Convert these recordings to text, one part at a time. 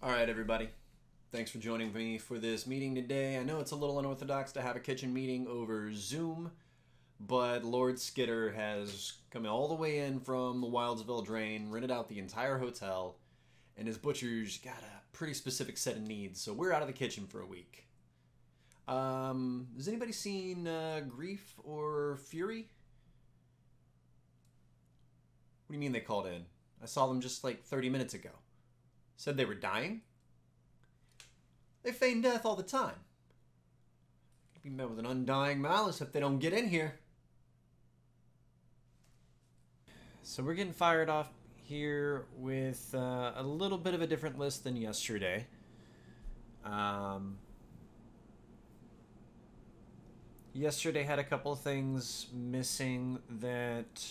All right, everybody. Thanks for joining me for this meeting today. I know it's a little unorthodox to have a kitchen meeting over Zoom, but Lord Skitter has come all the way in from the Wildsville Drain, rented out the entire hotel, and his butcher's got a pretty specific set of needs, so we're out of the kitchen for a week. Has anybody seen Grief or Fury? What do you mean they called in? I saw them just like 30 minutes ago. Said they were dying? They feign death all the time. Could be met with an undying malice if they don't get in here. So we're getting fired off here with a little bit of a different list than yesterday. Yesterday had a couple of things missing that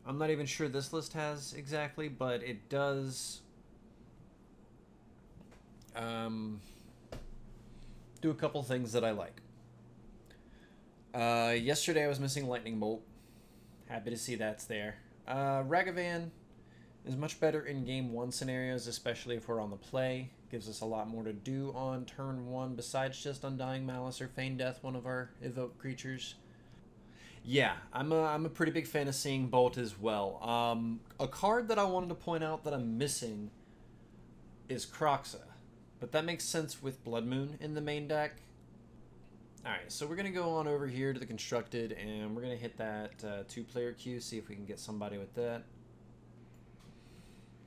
I'm not even sure this list has exactly, but it does do a couple things that I like. Yesterday I was missing Lightning Bolt. Happy to see that's there. Ragavan is much better in Game 1 scenarios, especially if we're on the play. Gives us a lot more to do on turn 1 besides just Undying Malice or Feign Death, one of our evoked creatures. Yeah, I'm a pretty big fan of seeing Bolt as well. A card that I wanted to point out that I'm missing is Croxa, but that makes sense with Blood Moon in the main deck. Alright, so we're going to go on over here to the Constructed, and we're going to hit that two-player queue, see if we can get somebody with that.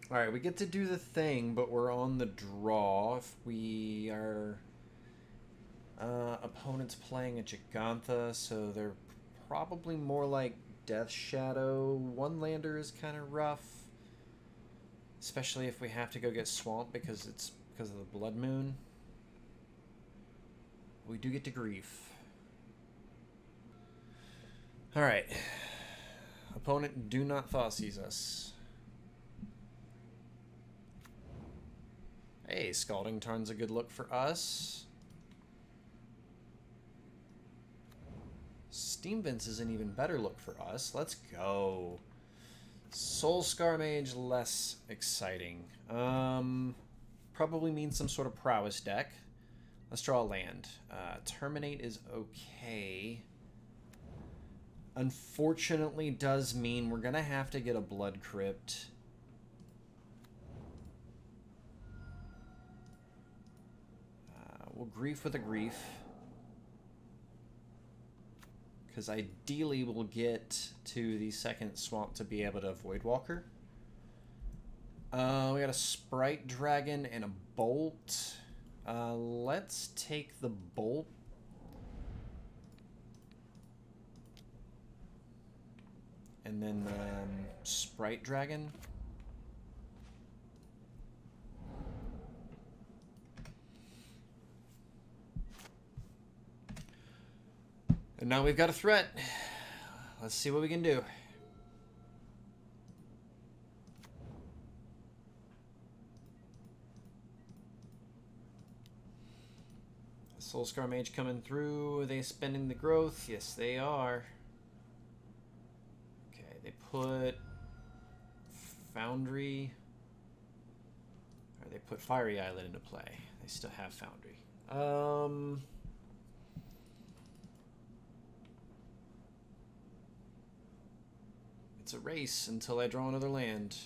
Alright, we get to do the thing, but we're on the draw. If we are... opponent's playing a Gigantha, so they're probably more like Death Shadow. One lander is kind of rough, especially if we have to go get swamped because of the Blood Moon. We do get to Grief. Alright. Opponent do not Thoughtseize us. Hey, Scalding Tarn's a good look for us. Steam Vents is an even better look for us. Let's go. Soul Scar Mage, less exciting. Probably means some sort of prowess deck. Let's draw a land. Terminate is okay. Unfortunately, does mean we're going to have to get a Blood Crypt. We'll Grief with a Grief. Because ideally we'll get to the second swamp to be able to Void Walker. We got a Sprite Dragon and a Bolt. Let's take the Bolt. And then Sprite Dragon. And now we've got a threat. Let's see what we can do. Soulscar Mage coming through. Are they spending the growth? Yes, they are. Okay, they put Foundry. Or they put Fiery Island into play. They still have Foundry. It's a race until I draw another land.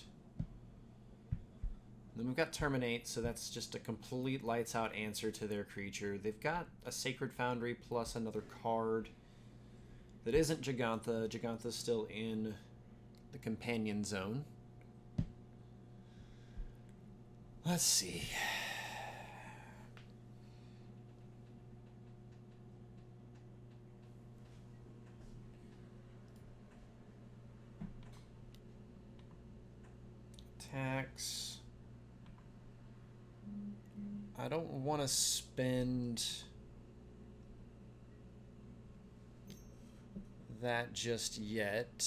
Then we've got Terminate, so that's just a complete lights-out answer to their creature. They've got a Sacred Foundry plus another card that isn't Gigantha. Gigantha's still in the Companion Zone. Let's see. Attacks. I don't want to spend that just yet.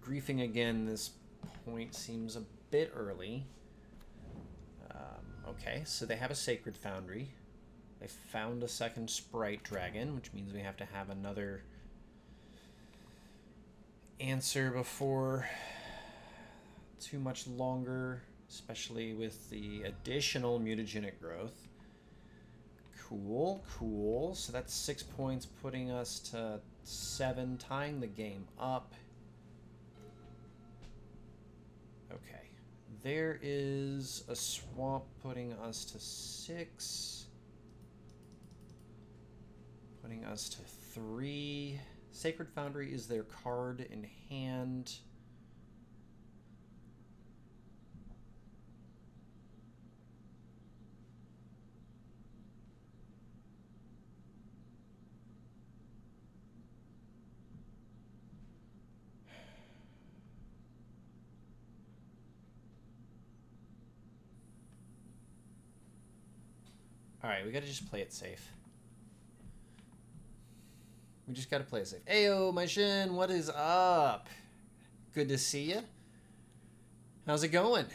Griefing again, this point seems a bit early. Okay, so they have a Sacred Foundry. They found a second Sprite Dragon, which means we have to have another answer before too much longer, especially with the additional mutagenic growth. Cool, cool. So that's 6 points, putting us to 7, tying the game up. Okay. There is a swamp putting us to 6. Putting us to 3. Sacred Foundry is their card in hand. Alright, we gotta just play it safe. We just gotta play it safe. Ayo, my Shin, what is up? Good to see you. How's it going?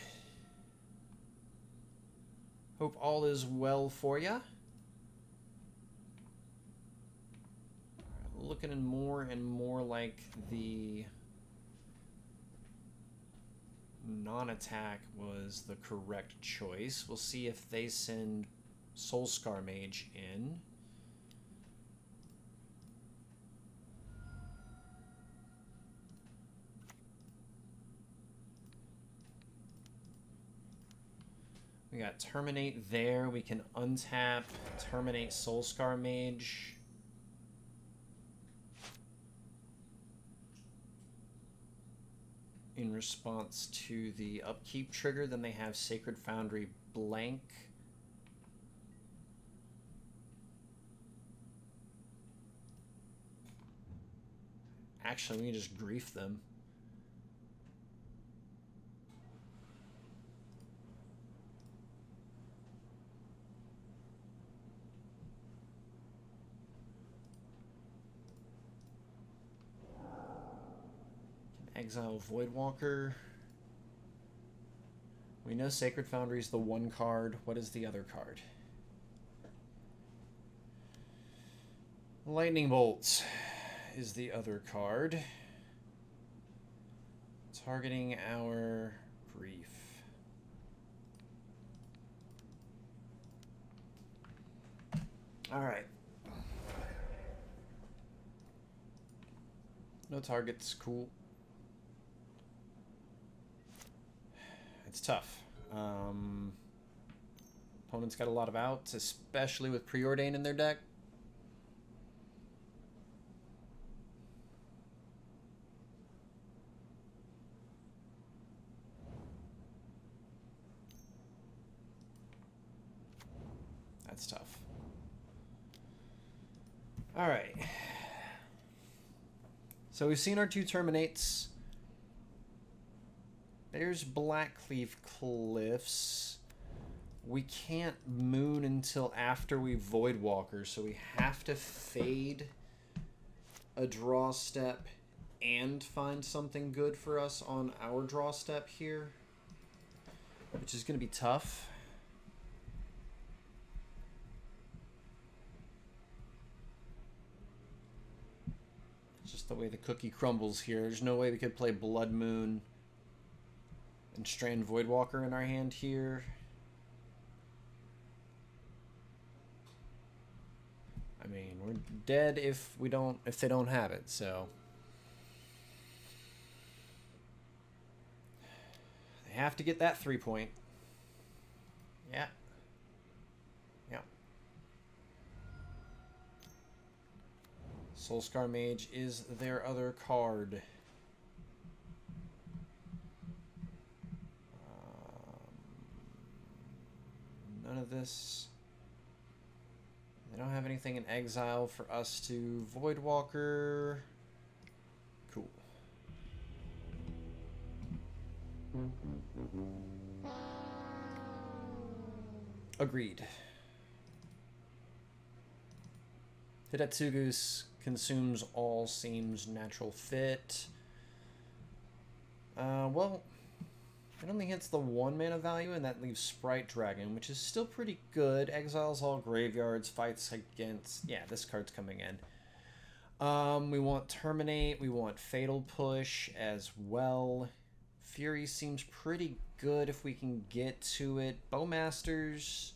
Hope all is well for ya. Looking more and more like the non-attack was the correct choice. We'll see if they send Soulscar Mage in. We got Terminate there. We can untap, terminate Soulscar Mage. In response to the upkeep trigger, then they have Sacred Foundry blank. Actually, we can just grief them. Exile Voidwalker. We know Sacred Foundry is the one card. What is the other card? Lightning Bolts is the other card. Targeting our grief. All right. No targets, cool. It's tough. Opponent's got a lot of outs, especially with Preordain in their deck. That's tough. All right. So we've seen our 2 Terminates. There's Blackcleave Cliffs. We can't moon until after we Voidwalker, so we have to fade a draw step and find something good for us on our draw step here, which is going to be tough. It's just the way the cookie crumbles here. There's no way we could play Blood Moon and Strand Voidwalker in our hand here. I mean, we're dead if they don't have it, so they have to get that 3-point. Yeah. Yeah. Soulscar Mage is their other card. None of this. They don't have anything in exile for us to Voidwalker. Cool. Agreed. Hidetsugu's consumes all seems natural fit. Well, It only hits the 1 mana value, and that leaves Sprite Dragon, which is still pretty good. Exiles all graveyards, fights against... Yeah, this card's coming in. We want Terminate, we want Fatal Push as well. Fury seems pretty good if we can get to it. Bowmasters...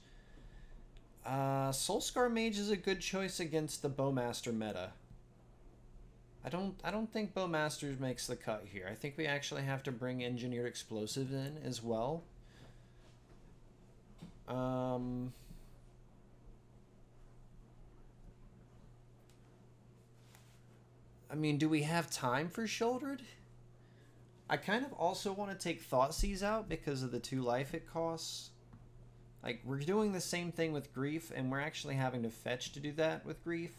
Soulscar Mage is a good choice against the Bowmaster meta. I don't think Bowmasters makes the cut here. I think we actually have to bring Engineered Explosives in as well. I mean, do we have time for Shouldered? I kind of also want to take Thoughtseize out because of the 2 life it costs. Like, we're doing the same thing with Grief, and we're actually having to fetch to do that with Grief.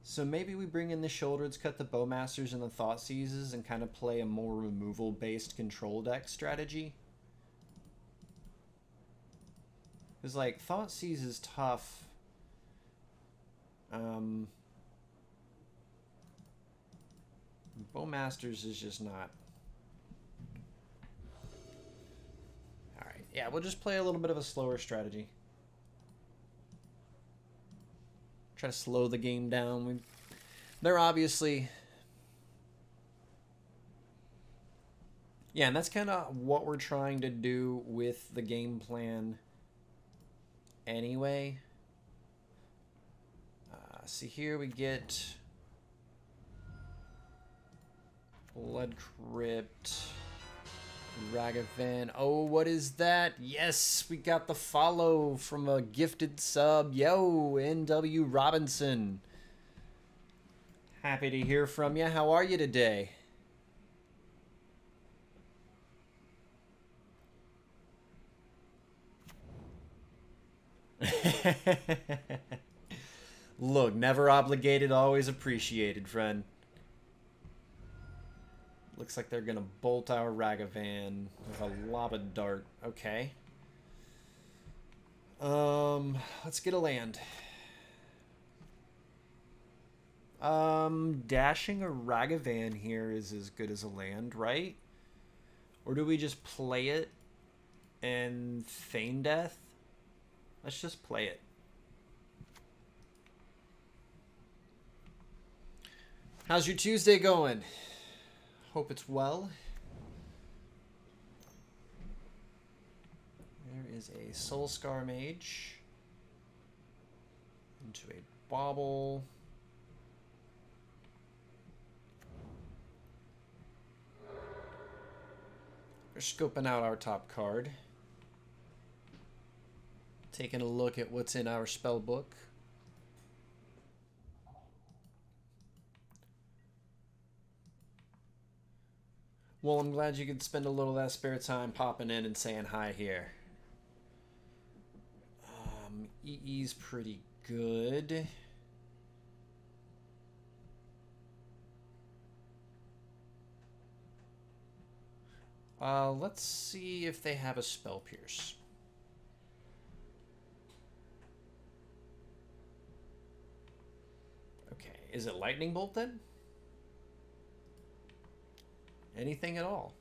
So maybe we bring in the Shouldereds, cut the Bowmasters and the Thoughtseizes, and kind of play a more removal-based control deck strategy. Because, like, Thoughtseize is tough. Bowmasters is just not... Alright, yeah, we'll just play a little bit of a slower strategy. Try to slow the game down. They're obviously... Yeah, and that's kind of what we're trying to do with the game plan anyway. See, here we get... Blood Crypt, Ragavan. Oh, what is that? Yes, we got the follow from a gifted sub. Yo, NW Robinson. Happy to hear from you. How are you today? Look, never obligated, always appreciated, friend. Looks like they're going to bolt our Ragavan with a Lava Dart. Okay. Let's get a land. Dashing a Ragavan here is as good as a land, right? Or do we just play it and feign death? Let's just play it. How's your Tuesday going? Hope it's well. There is a Soulscar Mage into a Bauble. We're scoping out our top card. Taking a look at what's in our spell book. Well, I'm glad you could spend a little of that spare time popping in and saying hi here. EE's pretty good. Let's see if they have a Spell Pierce. Okay, is it Lightning Bolt then? Anything at all?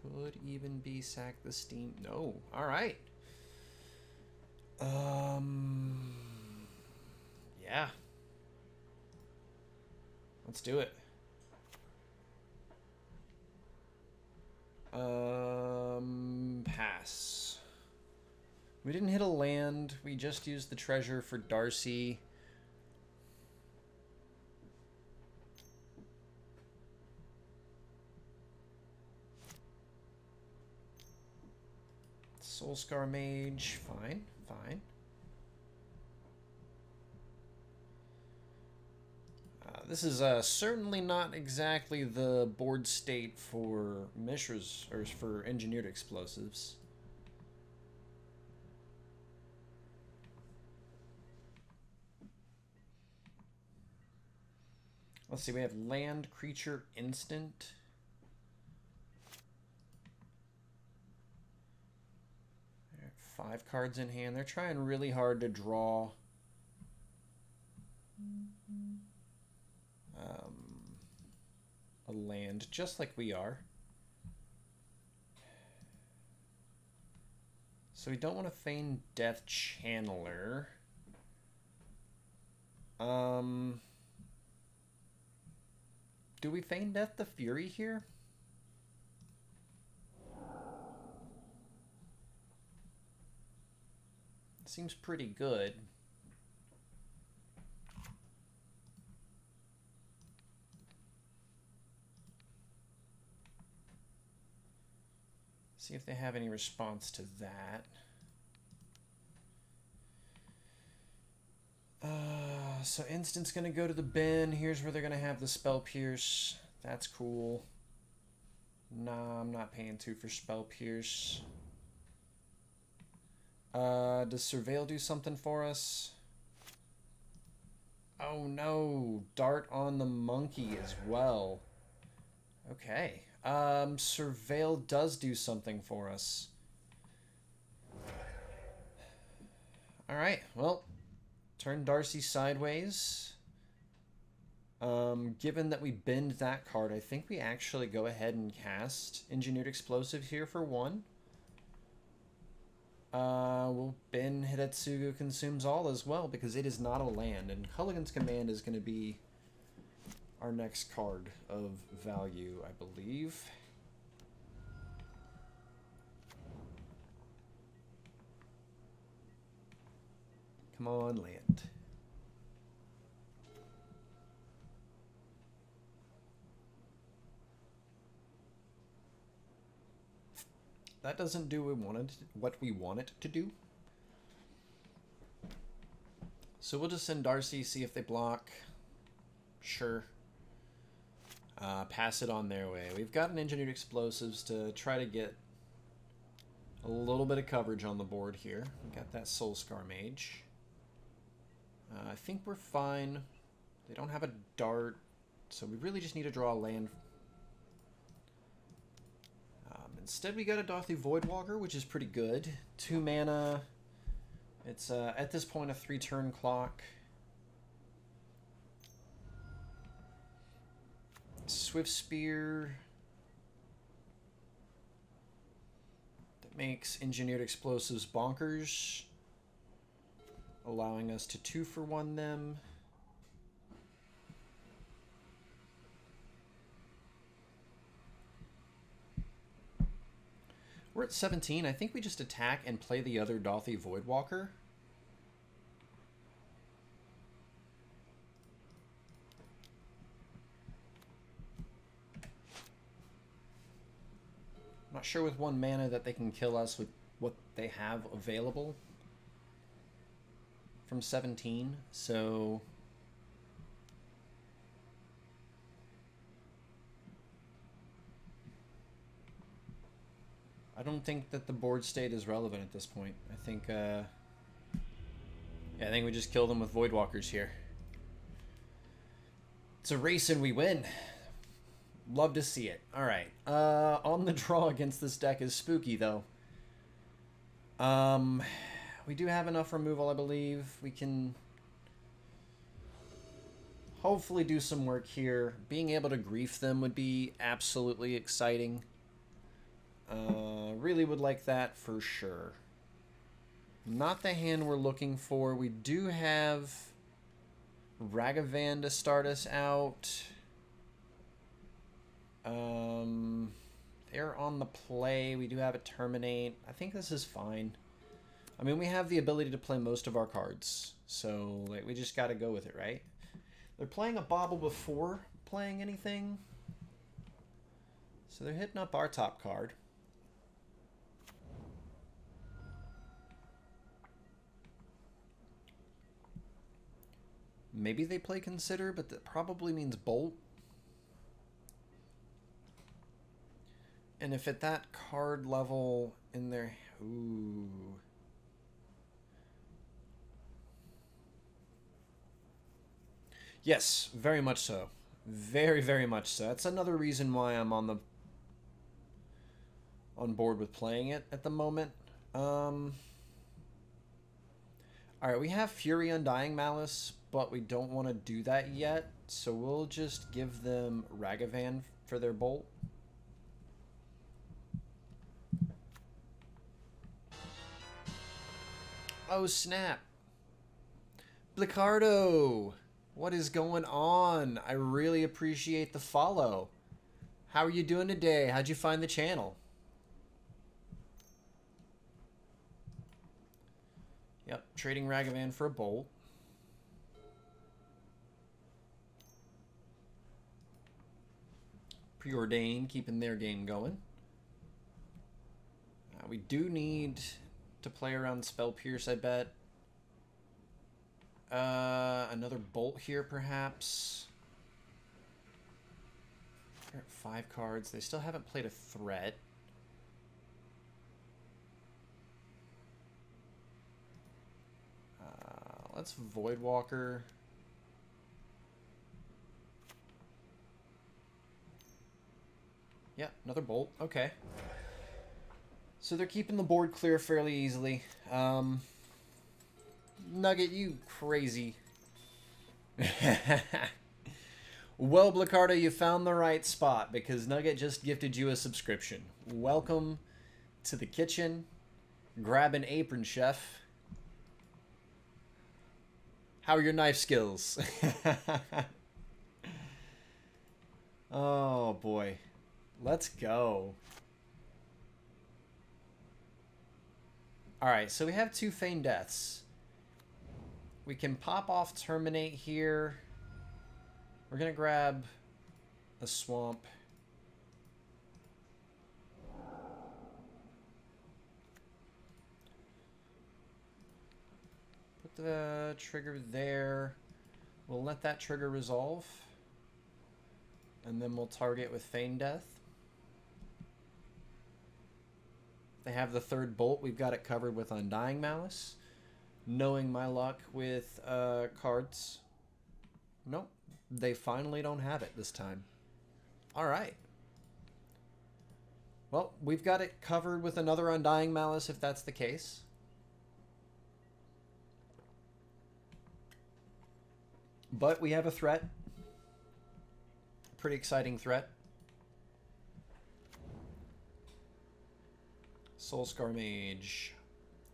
Could even be Sack the Steam. No. All right. Yeah. Let's do it. Pass. We didn't hit a land. We just used the treasure for Darcy. Soulscar Mage, fine, fine. This is certainly not exactly the board state for Mishra's, or for Engineered Explosives. Let's see, we have Land, Creature, Instant. 5 cards in hand. They're trying really hard to draw. a land, just like we are. So we don't want to feign Death Channeler. Do we feign Death the Fury here? Seems pretty good. See if they have any response to that. So instant's gonna go to the bin. Here's where they're gonna have the Spell Pierce. That's cool. Nah, I'm not paying 2 for Spell Pierce. Does Surveil do something for us? Oh no, Dart on the Monkey as well. Okay. Surveil does do something for us. Alright, well, turn Darcy sideways. Given that we bend that card, I think we actually go ahead and cast Engineered Explosive here for 1. We'll bend Hidetsugu Consumes All as well, because it is not a land, and Culligan's Command is going to be our next card of value, I believe. Come on, land. That doesn't do what we want it to do. So we'll just send Darcy, see if they block. Sure. Pass it on their way. We've got an Engineered Explosives to try to get a little bit of coverage on the board here. We got that Soulscar Mage. I think we're fine. They don't have a dart, so we really just need to draw a land. Instead, we got a Dauthi Voidwalker, which is pretty good. 2 mana. It's, at this point, a 3-turn clock. Swift Spear. That makes Engineered Explosives bonkers, allowing us to 2-for-1 them. We're at 17. I think we just attack and play the other Dauthi Voidwalker. Not sure with 1 mana that they can kill us with what they have available from 17, so I don't think that the board state is relevant at this point. I think, yeah, I think we just kill them with Voidwalkers here. It's a race and we win. Love to see it. All right. On the draw against this deck is spooky, though. We do have enough removal, I believe. We can hopefully do some work here. Being able to grief them would be absolutely exciting. Really would like that for sure. Not the hand we're looking for. We do have Ragavan to start us out. They're on the play. We do have a Terminate. I think this is fine. I mean, we have the ability to play most of our cards, so like we just got to go with it, right? They're playing a Bauble before playing anything, so they're hitting up our top card. Maybe they play Consider, but that probably means Bolt. And if at that card level in their... Ooh. Yes, very much so. Very, very much so. That's another reason why I'm on board with playing it at the moment. Alright, we have Fury Undying Malice, but we don't want to do that yet. So we'll just give them Ragavan for their bolt. Oh, snap. Blicardo, what is going on? I really appreciate the follow. How are you doing today? How'd you find the channel? Yep, trading Ragavan for a bolt. Preordained, keeping their game going. We do need to play around Spell Pierce, I bet. Another bolt here, perhaps. They're at 5 cards. They still haven't played a threat. Let's Voidwalker. Yeah, another bolt. Okay. So they're keeping the board clear fairly easily. Nugget, you crazy. Well, Blicardo, you found the right spot because Nugget just gifted you a subscription. Welcome to the kitchen. Grab an apron, chef. How are your knife skills? Oh, boy. Let's go. Alright, so we have 2 Feigned Deaths. We can pop off Terminate here. We're going to grab a Swamp. Put the trigger there. We'll let that trigger resolve. And then we'll target with Feigned Death. They have the 3rd bolt. We've got it covered with Undying Malice. Knowing my luck with cards. Nope. They finally don't have it this time. Alright. Well, we've got it covered with another Undying Malice if that's the case. But we have a threat. Pretty exciting threat. Soulscar Mage.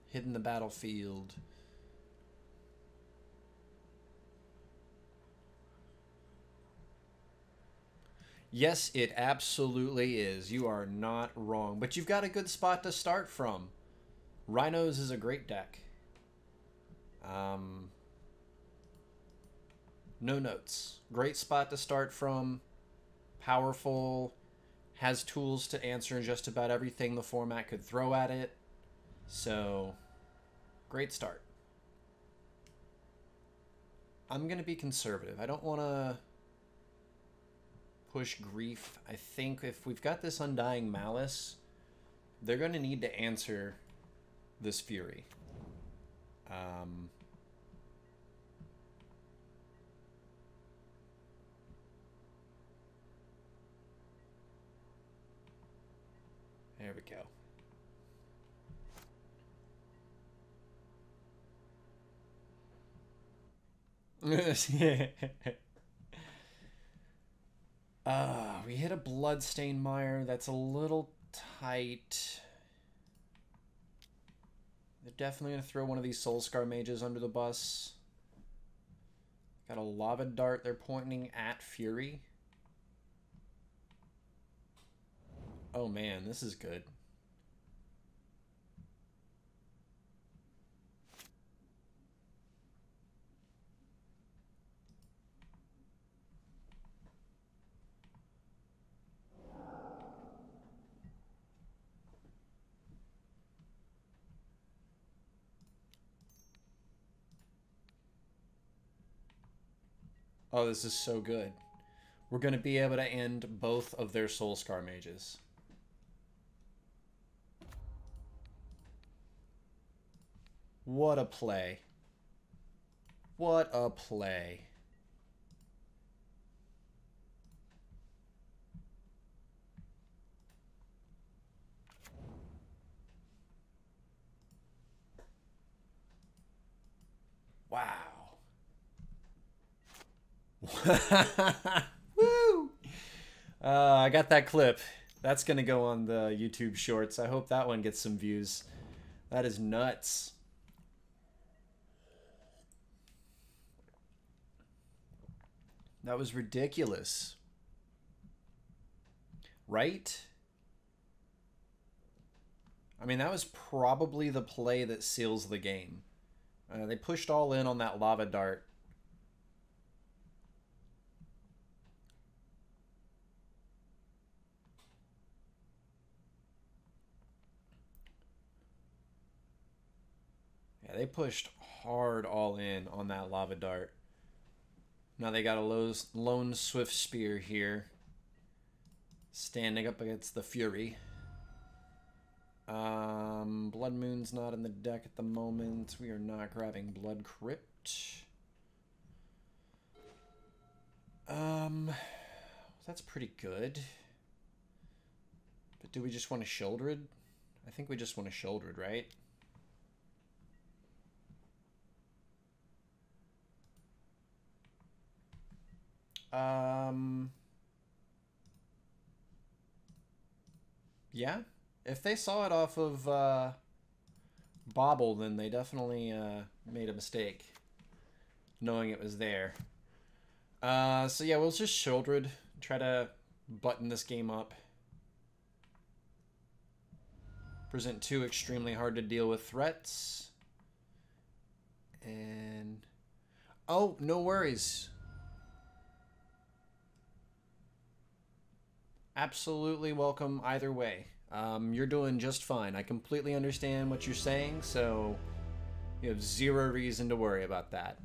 Hidden the battlefield. Yes, it absolutely is. You are not wrong. But you've got a good spot to start from. Rhinos is a great deck. No notes. Great spot to start from. Powerful. Has tools to answer just about everything the format could throw at it. So, great start. I'm going to be conservative. I don't want to push Grief. I think if we've got this Undying Malice, they're going to need to answer this Fury. There we go. We hit a Bloodstained Mire. That's a little tight. They're definitely going to throw one of these Soulscar Mages under the bus. Got a Lava Dart they're pointing at Fury. Oh man, this is good. Oh, this is so good. We're going to be able to end both of their Soulscar Mages. What a play. What a play. Wow. Woo! I got that clip. That's gonna go on the YouTube Shorts. I hope that one gets some views. That is nuts. That was ridiculous. Right? I mean, that was probably the play that seals the game. They pushed all in on that lava dart. Yeah, they pushed hard all in on that lava dart. Now they got a lone swift spear here. Standing up against the Fury. Blood Moon's not in the deck at the moment. We are not grabbing Blood Crypt. That's pretty good. But do we just want a Shieldred? I think we just want a Shieldred, right? Yeah. If they saw it off of Bobble, then they definitely made a mistake, knowing it was there. So yeah, we'll just Shieldred, try to button this game up. Present two extremely hard to deal with threats. And... oh, no worries. Absolutely welcome either way. You're doing just fine. I completely understand what you're saying, so you have zero reason to worry about that.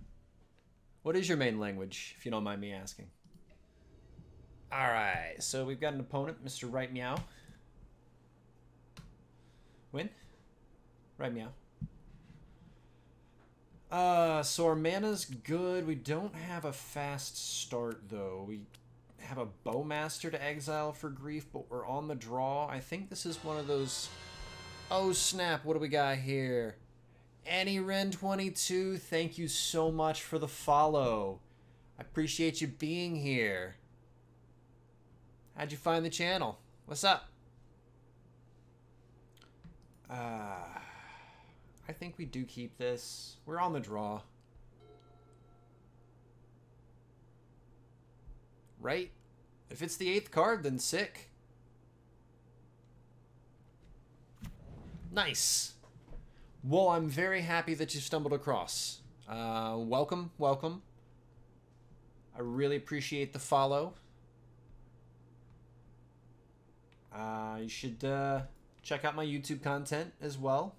What is your main language, if you don't mind me asking? Alright, so we've got an opponent, Mr. Right Meow. Win? Right Meow. So our mana's good. We don't have a fast start, though. We have a Bowmaster to exile for Grief, but we're on the draw. I think this is one of those... oh, snap. What do we got here? AnnieRen22, thank you so much for the follow. I appreciate you being here. How'd you find the channel? What's up? I think we do keep this. We're on the draw. Right? If it's the 8th card, then sick. Nice. Well, I'm very happy that you stumbled across. Welcome, welcome. I really appreciate the follow. You should check out my YouTube content as well.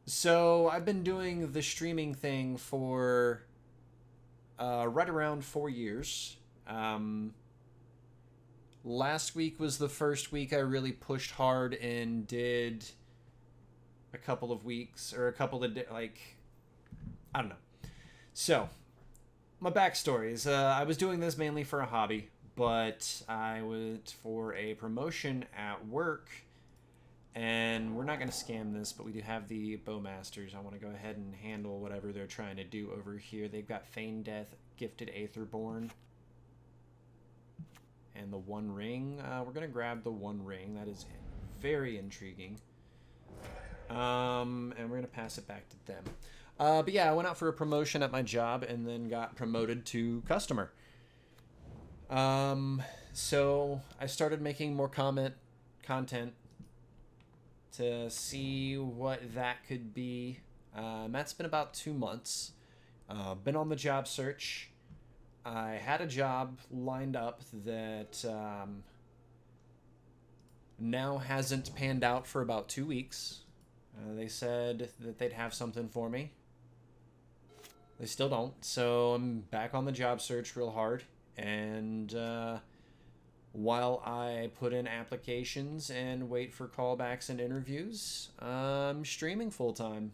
So I've been doing the streaming thing for right around 4 years. Last week was the first week I really pushed hard and did a couple of weeks or a couple of like, I don't know. So my backstory is I was doing this mainly for a hobby, but I went for a promotion at work. And we're not going to scam this, but we do have the Bowmasters. I want to go ahead and handle whatever they're trying to do over here. They've got Feign Death, Gifted Aetherborn, and the One Ring. We're going to grab the One Ring. That is very intriguing. And we're going to pass it back to them. But yeah, I went out for a promotion at my job and then got promoted to customer. So I started making more content to see what that could be. That's been about 2 months. Been on the job search. I had a job lined up that now hasn't panned out for about 2 weeks. They said that they'd have something for me. They still don't, so I'm back on the job search real hard. And while I put in applications and wait for callbacks and interviews, I'm streaming full-time.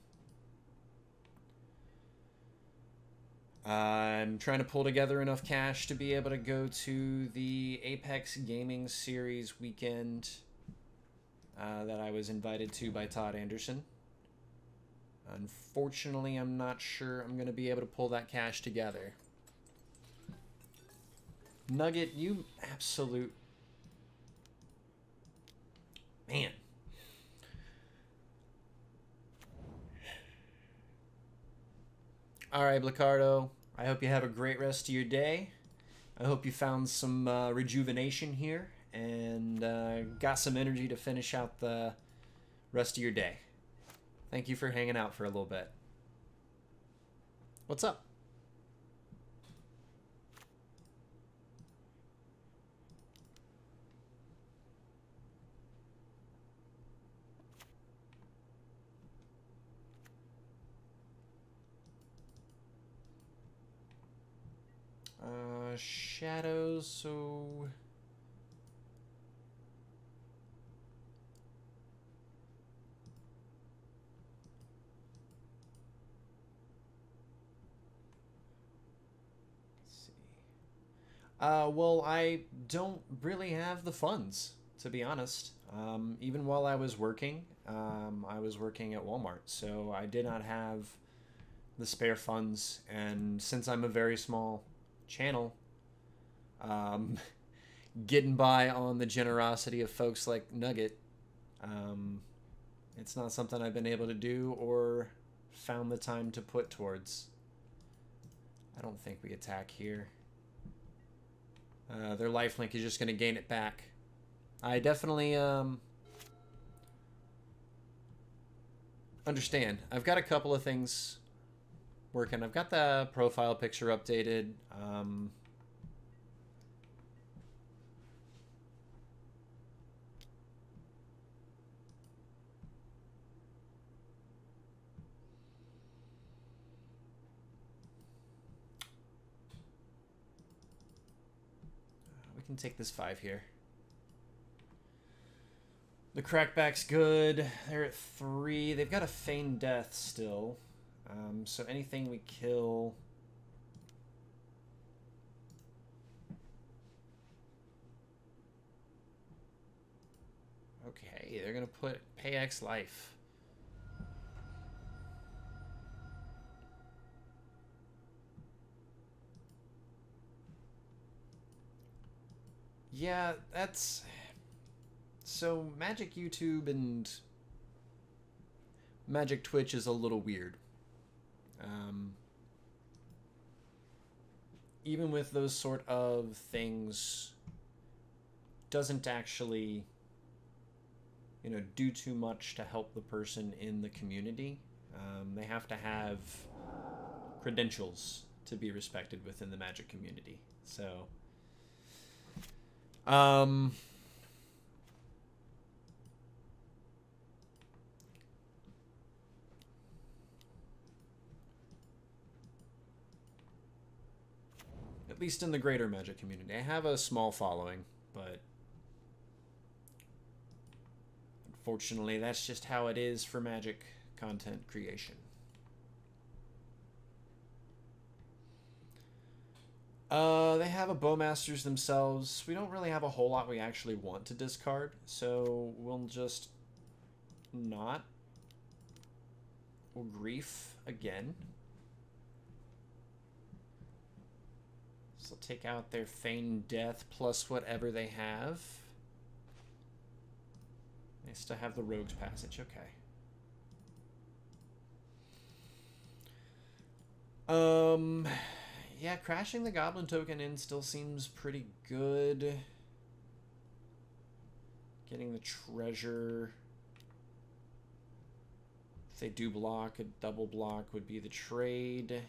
I'm trying to pull together enough cash to be able to go to the Apex Gaming Series weekend that I was invited to by Todd Anderson. Unfortunately, I'm not sure I'm going to be able to pull that cash together. Nugget, you absolute... Man. All right, Blacardo. I hope you have a great rest of your day. I hope you found some rejuvenation here and got some energy to finish out the rest of your day. Thank you for hanging out for a little bit. What's up? Shadows, so... Let's see. Well, I don't really have the funds, to be honest. Even while I was working at Walmart, so I did not have the spare funds, and since I'm a very small channel, getting by on the generosity of folks like Nugget, it's not something I've been able to do or found the time to put towards. I don't think we attack here. Their lifelink is just going to gain it back. I definitely understand. I've got a couple of things working. I've got the profile picture updated. We can take this 5 here. The crackback's good. They're at 3. They've got a feigned death still. So anything we kill... Okay, they're going to put pay X life. Yeah, that's... So, Magic YouTube and Magic Twitch is a little weird. Even with those sort of things, doesn't actually, you know, do too much to help the person in the community. They have to have credentials to be respected within the Magic community. So, at least in the greater Magic community. I have a small following, but unfortunately that's just how it is for Magic content creation. They have a Bowmasters themselves. We don't really have a whole lot we actually want to discard, so we'll just not. We'll grief again. So take out their feigned death plus whatever they have. They still have the Rogue's Passage, okay. Yeah, crashing the Goblin token in still seems pretty good. Getting the treasure. If they do block, a double block would be the trade.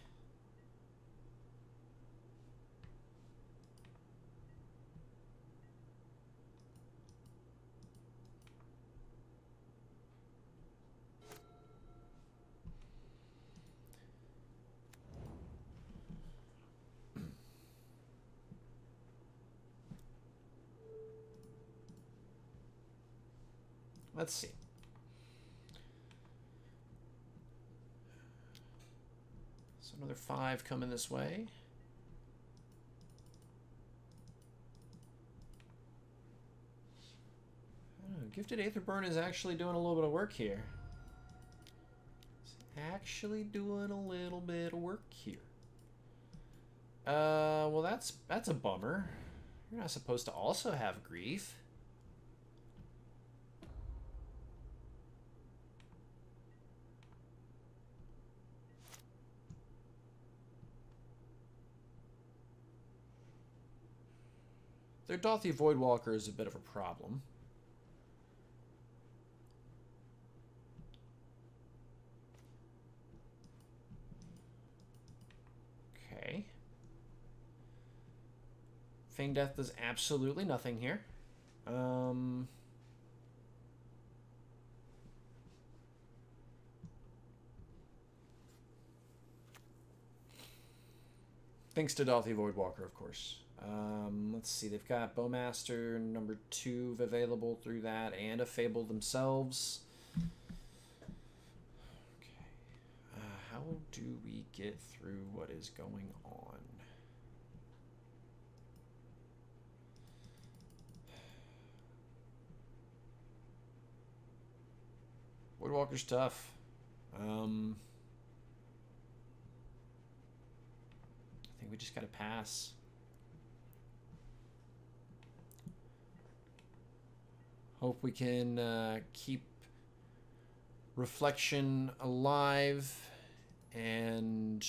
Let's see. So another 5 coming this way. I don't know, Gifted Aetherburn is actually doing a little bit of work here. actually doing a little bit of work here. Well, that's a bummer. You're not supposed to also have grief. Their Dothy Voidwalker is a bit of a problem. Okay. Feign Death does absolutely nothing here. Thanks to Dothy Voidwalker, of course. Let's see, they've got Bowmaster number 2 available through that, and a Fable themselves. Okay. How do we get through what is going on? Voidwalker's tough. I think we just gotta pass. Hope we can keep Reflection alive and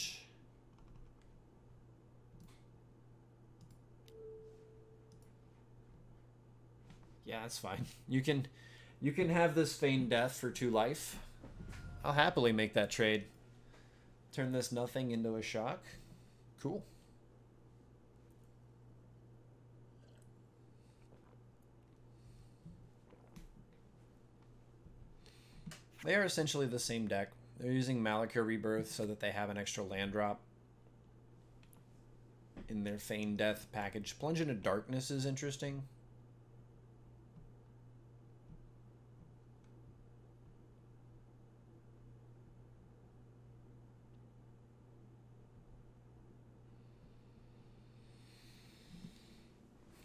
yeah, that's fine. You can have this Feigned Death for 2 life. I'll happily make that trade. Turn this nothing into a shock. Cool. They are essentially the same deck. They're using Malakir Rebirth so that they have an extra land drop in their Feigned Death package. Plunge into Darkness is interesting.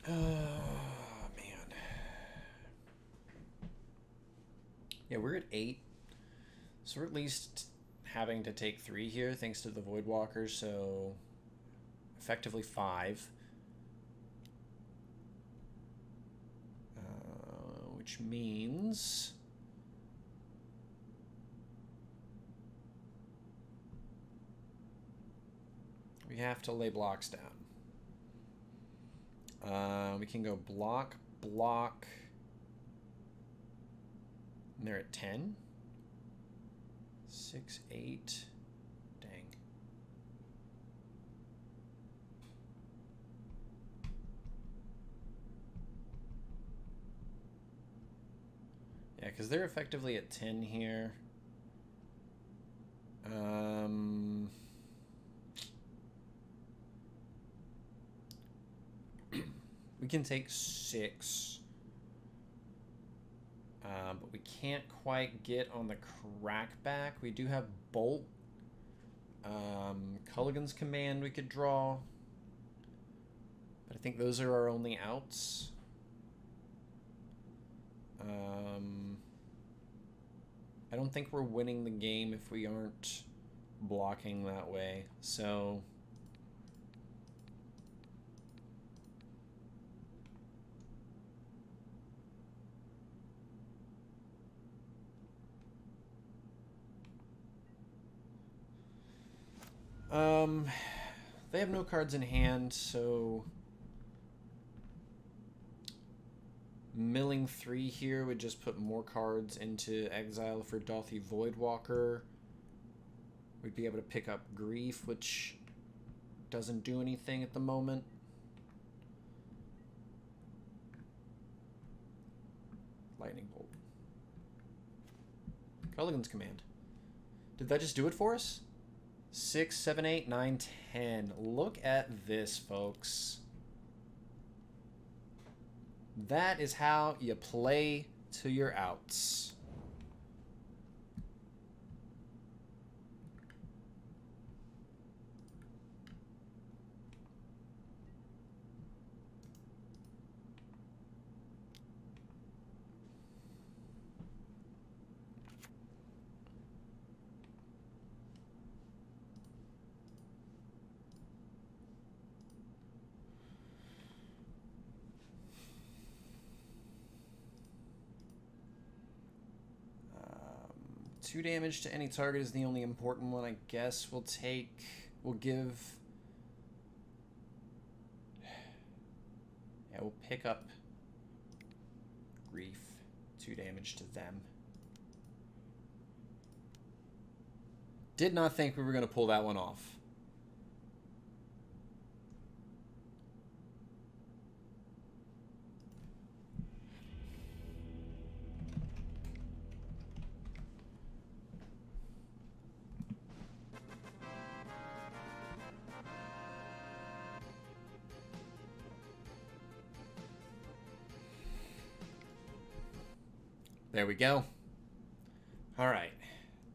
Oh, man. Yeah, we're at 8. So we're at least having to take 3 here thanks to the Voidwalker, so effectively 5. Which means we have to lay blocks down. We can go block, block, and they're at 10. 6, 8. Dang. Yeah, because they're effectively at 10 here. We can take 6. But we can't quite get on the crackback. We do have Bolt. Culligan's Command we could draw. But I think those are our only outs. I don't think we're winning the game if we aren't blocking that way. So they have no cards in hand, so milling 3 here would just put more cards into exile for Dothy Voidwalker. We'd be able to pick up Grief, which doesn't do anything at the moment. Lightning Bolt. Culligan's Command. Did that just do it for us? 6, 7, 8, 9, 10. Look at this, folks. That is how you play to your outs. 2 damage to any target is the only important one, I guess. We'll give... Yeah, we'll pick up Grief. 2 damage to them. Did not think we were going to pull that one off. There we go. All right.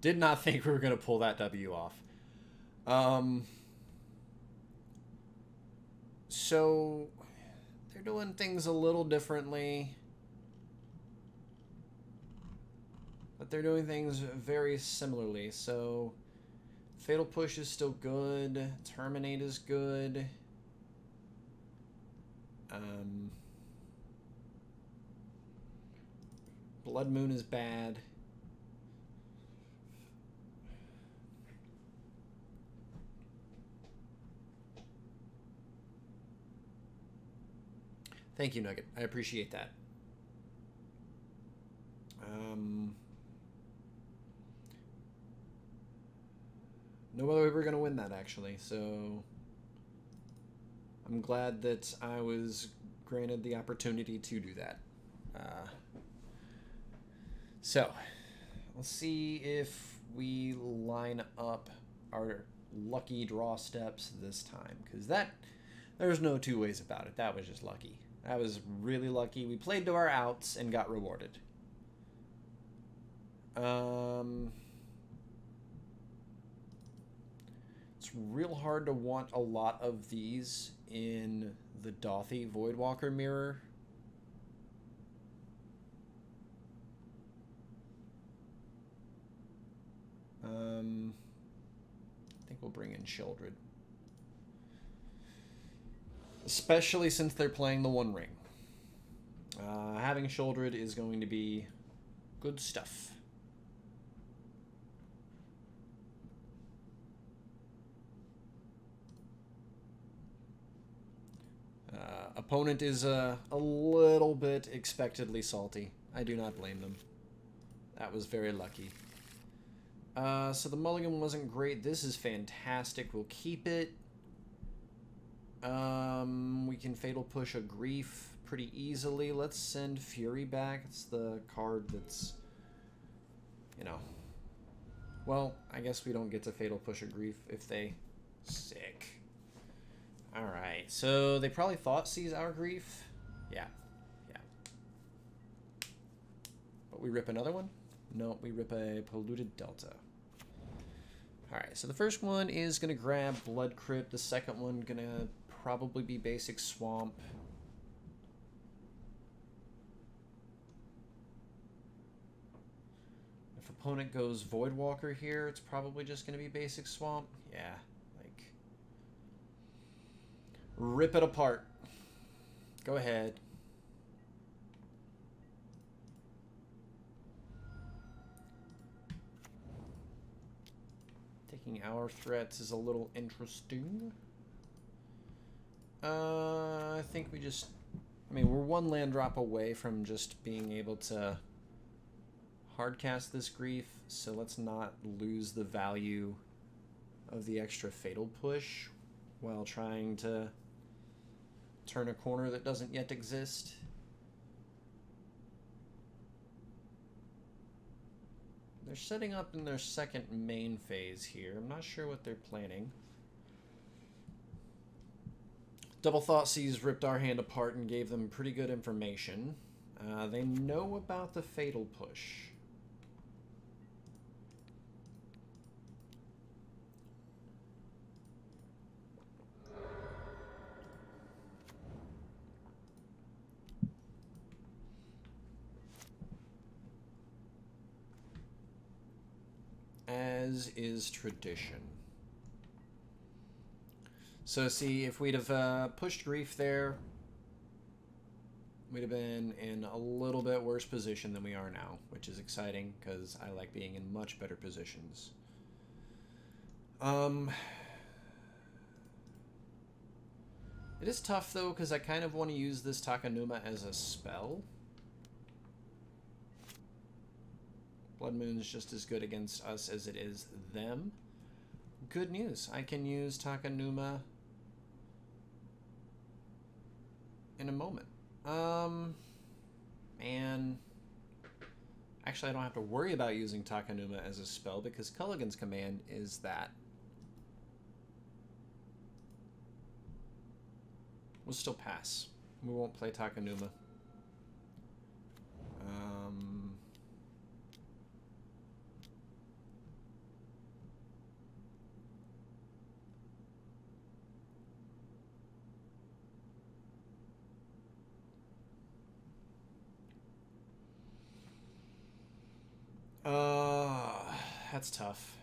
Did not think we were going to pull that W off. So they're doing things a little differently, but they're doing things very similarly. So Fatal Push is still good. Terminate is good. Blood Moon is bad. Thank you, Nugget. I appreciate that. No other way we're going to win that, actually. So I'm glad that I was granted the opportunity to do that. So let's see if we line up our lucky draw steps this time, because there's no two ways about it. That was just lucky. That was really lucky. We played to our outs and got rewarded. It's real hard to want a lot of these in the Dothy Voidwalker mirror. I think we'll bring in Sheoldred. Especially since they're playing the One Ring. Having Sheoldred is going to be good stuff. Opponent is a little bit expectedly salty. I do not blame them. That was very lucky. So the mulligan wasn't great. This is fantastic. We'll keep it. We can Fatal Push a Grief pretty easily. Let's send Fury back. It's the card that's, you know... Well, I guess we don't get to Fatal Push a Grief if they... Sick. Alright, so they probably thought Seize Our Grief. Yeah. Yeah. But we rip another one? No, we rip a Polluted Delta. Alright, so the first one is going to grab Blood Crypt. The second one going to probably be basic Swamp. If opponent goes Voidwalker here, it's probably just going to be basic Swamp. Yeah, like... Rip it apart. Go ahead. Taking our threats is a little interesting. I think we just... I mean, we're one land drop away from just being able to hardcast this Grief, so let's not lose the value of the extra Fatal Push while trying to turn a corner that doesn't yet exist. They're setting up in their second main phase here. I'm not sure what they're planning. Double Thoughtseize ripped our hand apart and gave them pretty good information. They know about the Fatal Push. As is tradition. So see, if we'd have pushed Grief there, we'd have been in a little bit worse position than we are now, which is exciting because I like being in much better positions. It is tough, though, because I kind of want to use this Takanuma as a spell. Blood Moon's just as good against us as it is them. Good news. I can use Takanuma in a moment. And actually, I don't have to worry about using Takanuma as a spell because Culligan's command is that. We'll still pass. We won't play Takanuma. That's tough.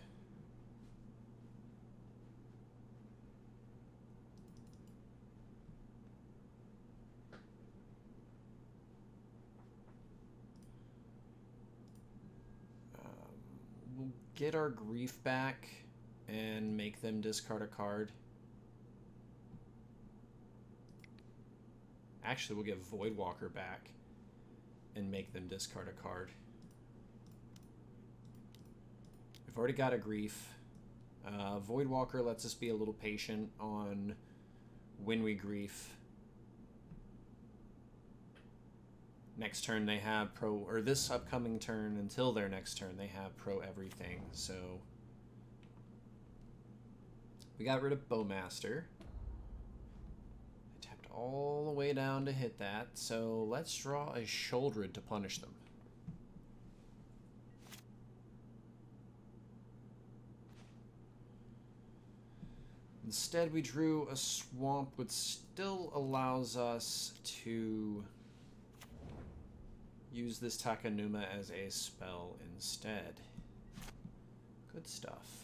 We'll get our grief back and make them discard a card. Actually, we'll get Voidwalker back and make them discard a card. We've already got a grief. Voidwalker lets us be a little patient on when we grief. Next turn they have pro, or this upcoming turn until their next turn they have pro everything. So we got rid of Bowmaster. I tapped all the way down to hit that. So let's draw a Sholdred to punish them. Instead, we drew a Swamp, which still allows us to use this Takanuma as a spell instead. Good stuff.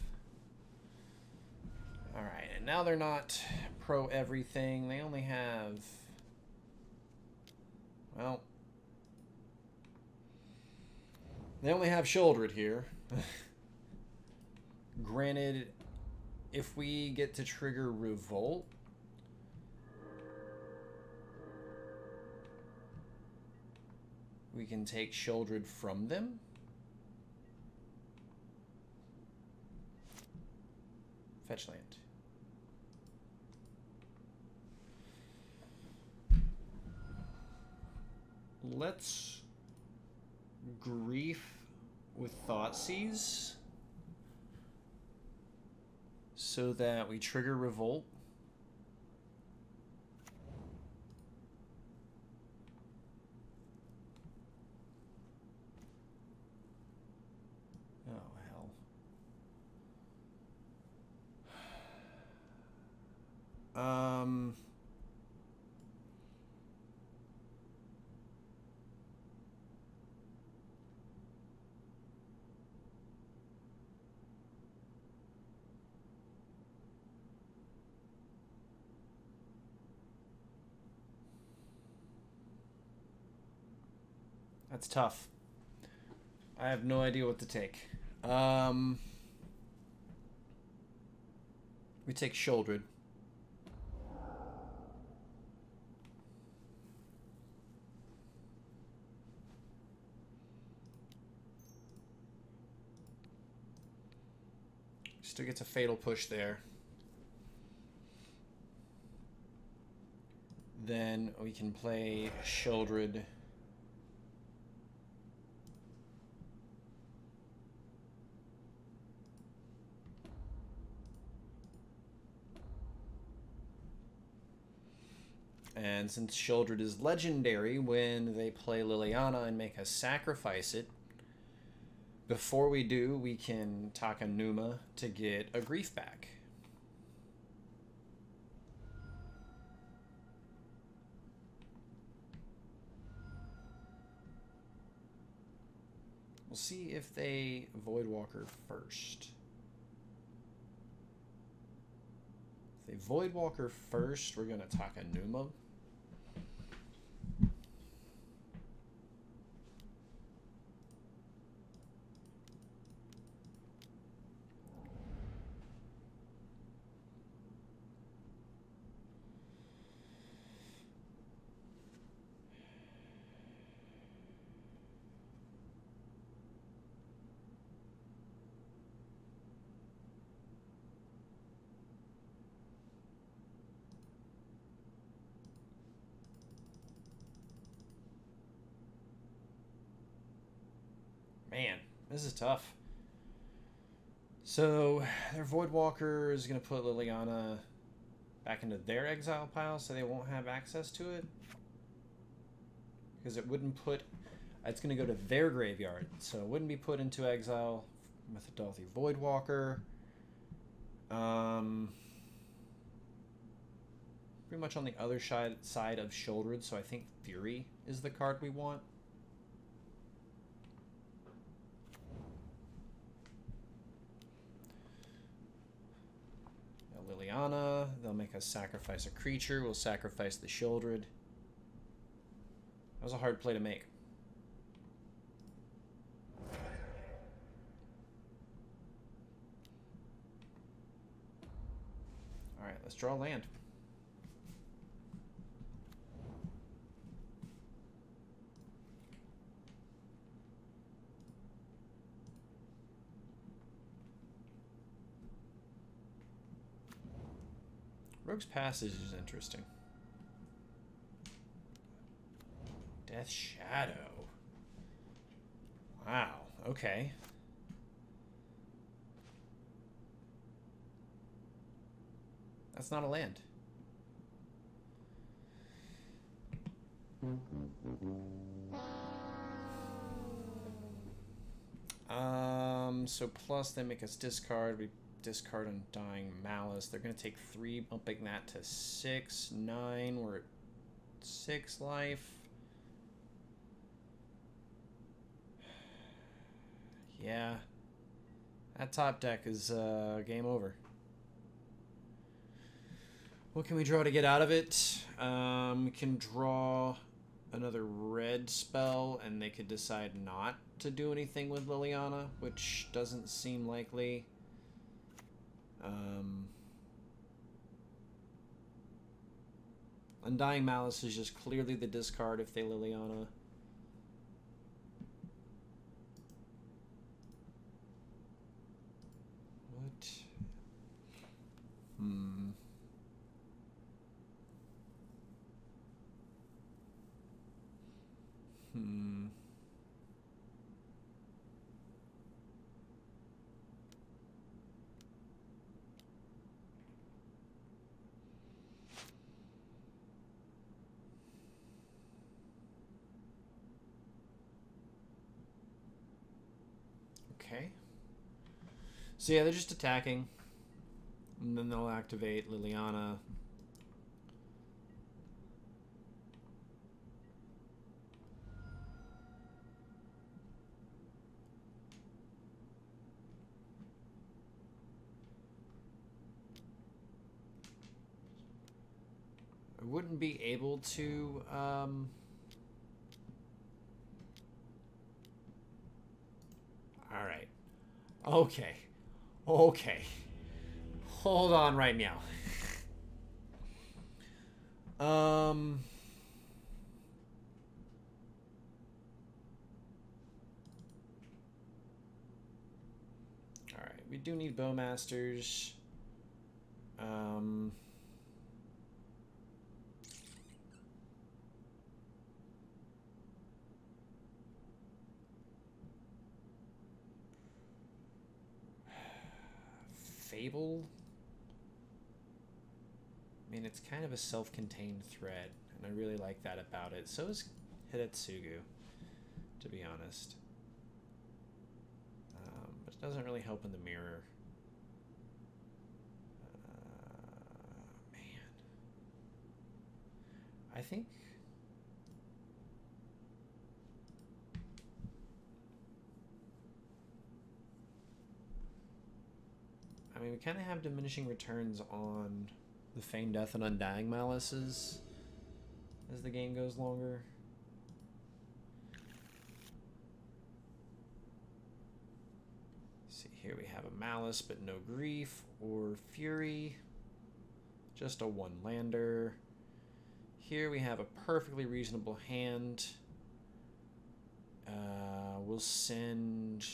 Alright, and now they're not pro everything. They only have... well... they only have Sholdred here. Granted... if we get to trigger Revolt, we can take Sholdred from them. Fetch land. Let's grief with Thoughtseize so that we trigger Revolt. Oh, hell. That's tough. I have no idea what to take. We take Sholdred. Still gets a fatal push there. Then we can play Sholdred. And since Sholdred is legendary, when they play Liliana and make us sacrifice it, before we do, we can Takanuma to get a grief back. We'll see if they Voidwalker first. If they Voidwalker first, we're going to Takanuma. Man, this is tough. So their Voidwalker is going to put Liliana back into their exile pile so they won't have access to it. Because it wouldn't put... It's going to go to their graveyard. So it wouldn't be put into exile with a Dolthy Voidwalker. Pretty much on the other side of Shouldered, so I think Fury is the card we want. Now Liliana, they'll make us sacrifice a creature. We'll sacrifice the Shouldered. That was a hard play to make. Alright, let's draw land. Rogue's Passage is interesting. Death Shadow. Wow, okay. That's not a land. So plus they make us discard. We discard Undying Malice. They're going to take 3, bumping that to 6, 9. We're at 6 life. Yeah. That top deck is game over. What can we draw to get out of it? We can draw another red spell, and they could decide not to do anything with Liliana, which doesn't seem likely. Undying Malice is just clearly the discard if they Liliana. What? Okay. So yeah, they're just attacking. And then they'll activate Liliana. I wouldn't be able to... Alright. Okay. Okay. Hold on right now. Alright, we do need Bowmasters. Fable? I mean, it's kind of a self-contained thread, and I really like that about it. So is Hidetsugu, to be honest. But it doesn't really help in the mirror. Man. I think... I mean, we kind of have diminishing returns on the Feigned Death and Undying Malices as the game goes longer. See, here we have a Malice, but no Grief or Fury. Just a 1-lander. Here we have a perfectly reasonable hand. We'll send...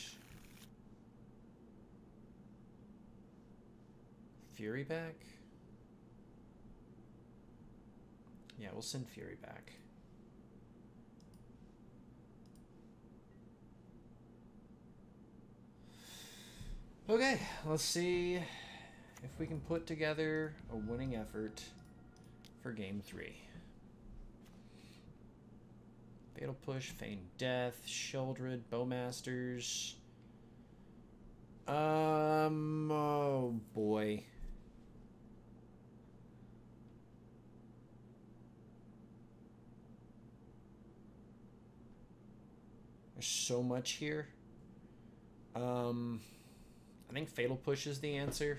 Fury back? Yeah, we'll send Fury back. Okay, let's see if we can put together a winning effort for game 3. Fatal Push, Feigned Death, Sheoldred, Bowmasters. Oh boy. There's so much here. I think Fatal Push is the answer.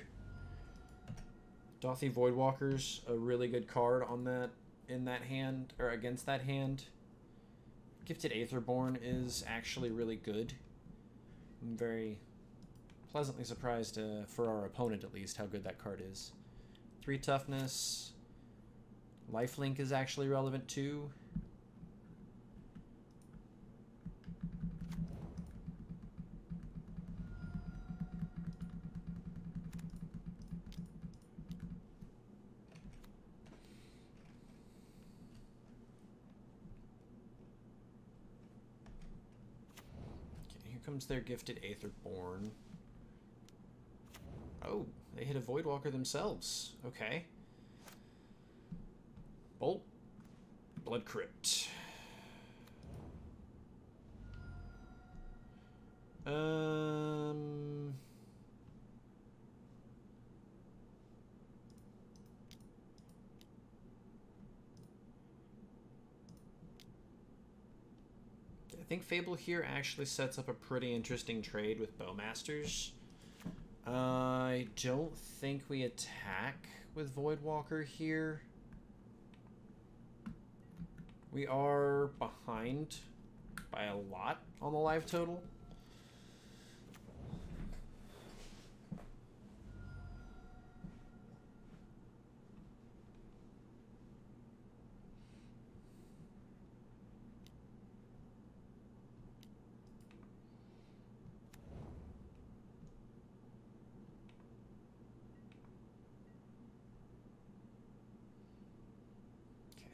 Dauthi Voidwalker's a really good card on that, in that hand, or against that hand. Gifted Aetherborn is actually really good. I'm very pleasantly surprised, for our opponent at least, how good that card is. 3 toughness. Lifelink is actually relevant too. Comes their Gifted Aetherborn. Oh, they hit a Voidwalker themselves. Okay. Bolt. Blood Crypt. I think Fable here actually sets up a pretty interesting trade with Bowmasters. I don't think we attack with Voidwalker here. We are behind by a lot on the life total.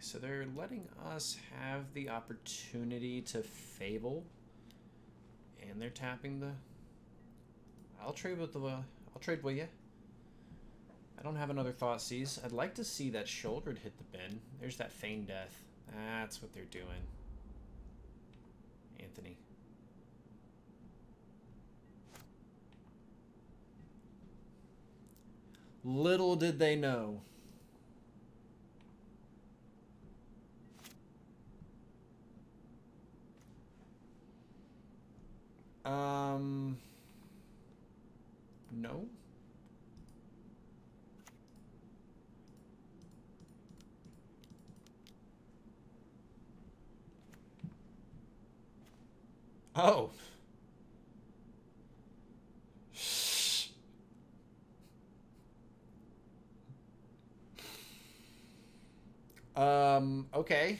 So they're letting us have the opportunity to Fable, and they're tapping the. I'll trade with you. I don't have another Thoughtseize. I'd like to see that Sheoldred hit the bin. There's that Feigned Death. That's what they're doing. Anthony. Little did they know. No. Oh. Okay.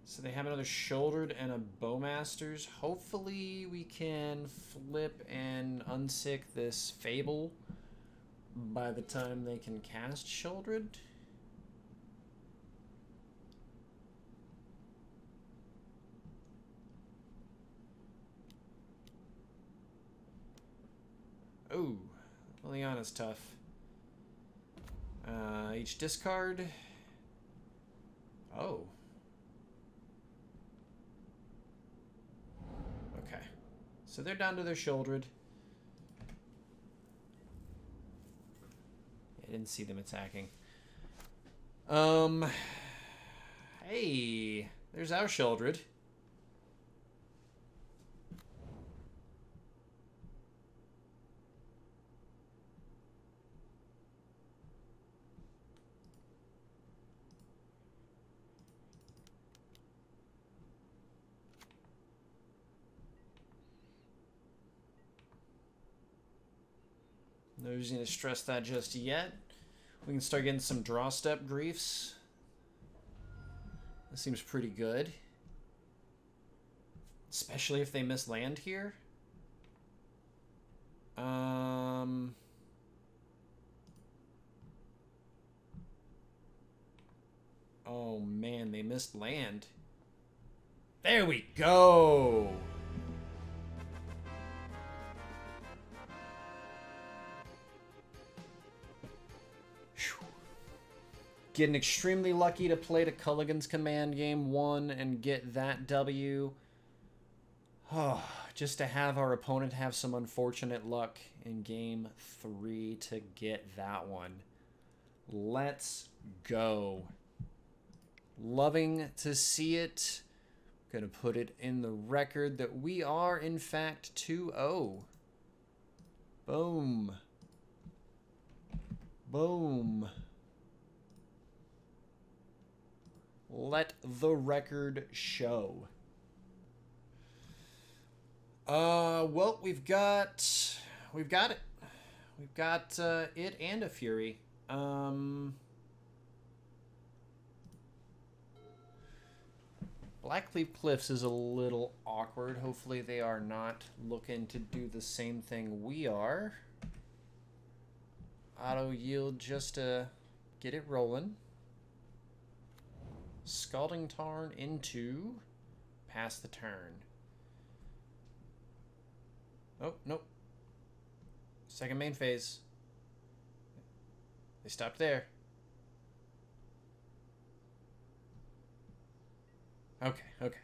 So they have another Sheoldred and a Bowmasters. Hopefully we can flip and unsick this Fable by the time they can cast Sheoldred. Oh, Liliana's tough. Each discard. Oh. Okay. So they're down to their Sheoldred. I didn't see them attacking. Hey, there's our Sheoldred. No reason to stress that just yet. We can start getting some draw step griefs. That seems pretty good. Especially if they miss land here. Oh man, they missed land. There we go. Getting extremely lucky to play to Culligan's Command game 1 and get that W. Oh, just to have our opponent have some unfortunate luck in game 3 to get that one. Let's go. Loving to see it. Gonna put it in the record that we are, in fact, 2-0. Boom. Boom. Let the record show. Well, we've got it. We've got it and a Fury. Blackleaf Cliffs is a little awkward. Hopefully they are not looking to do the same thing we are. Auto yield just to get it rolling. Scalding Tarn into pass the turn. Oh, nope. Second main phase. They stopped there. Okay, okay.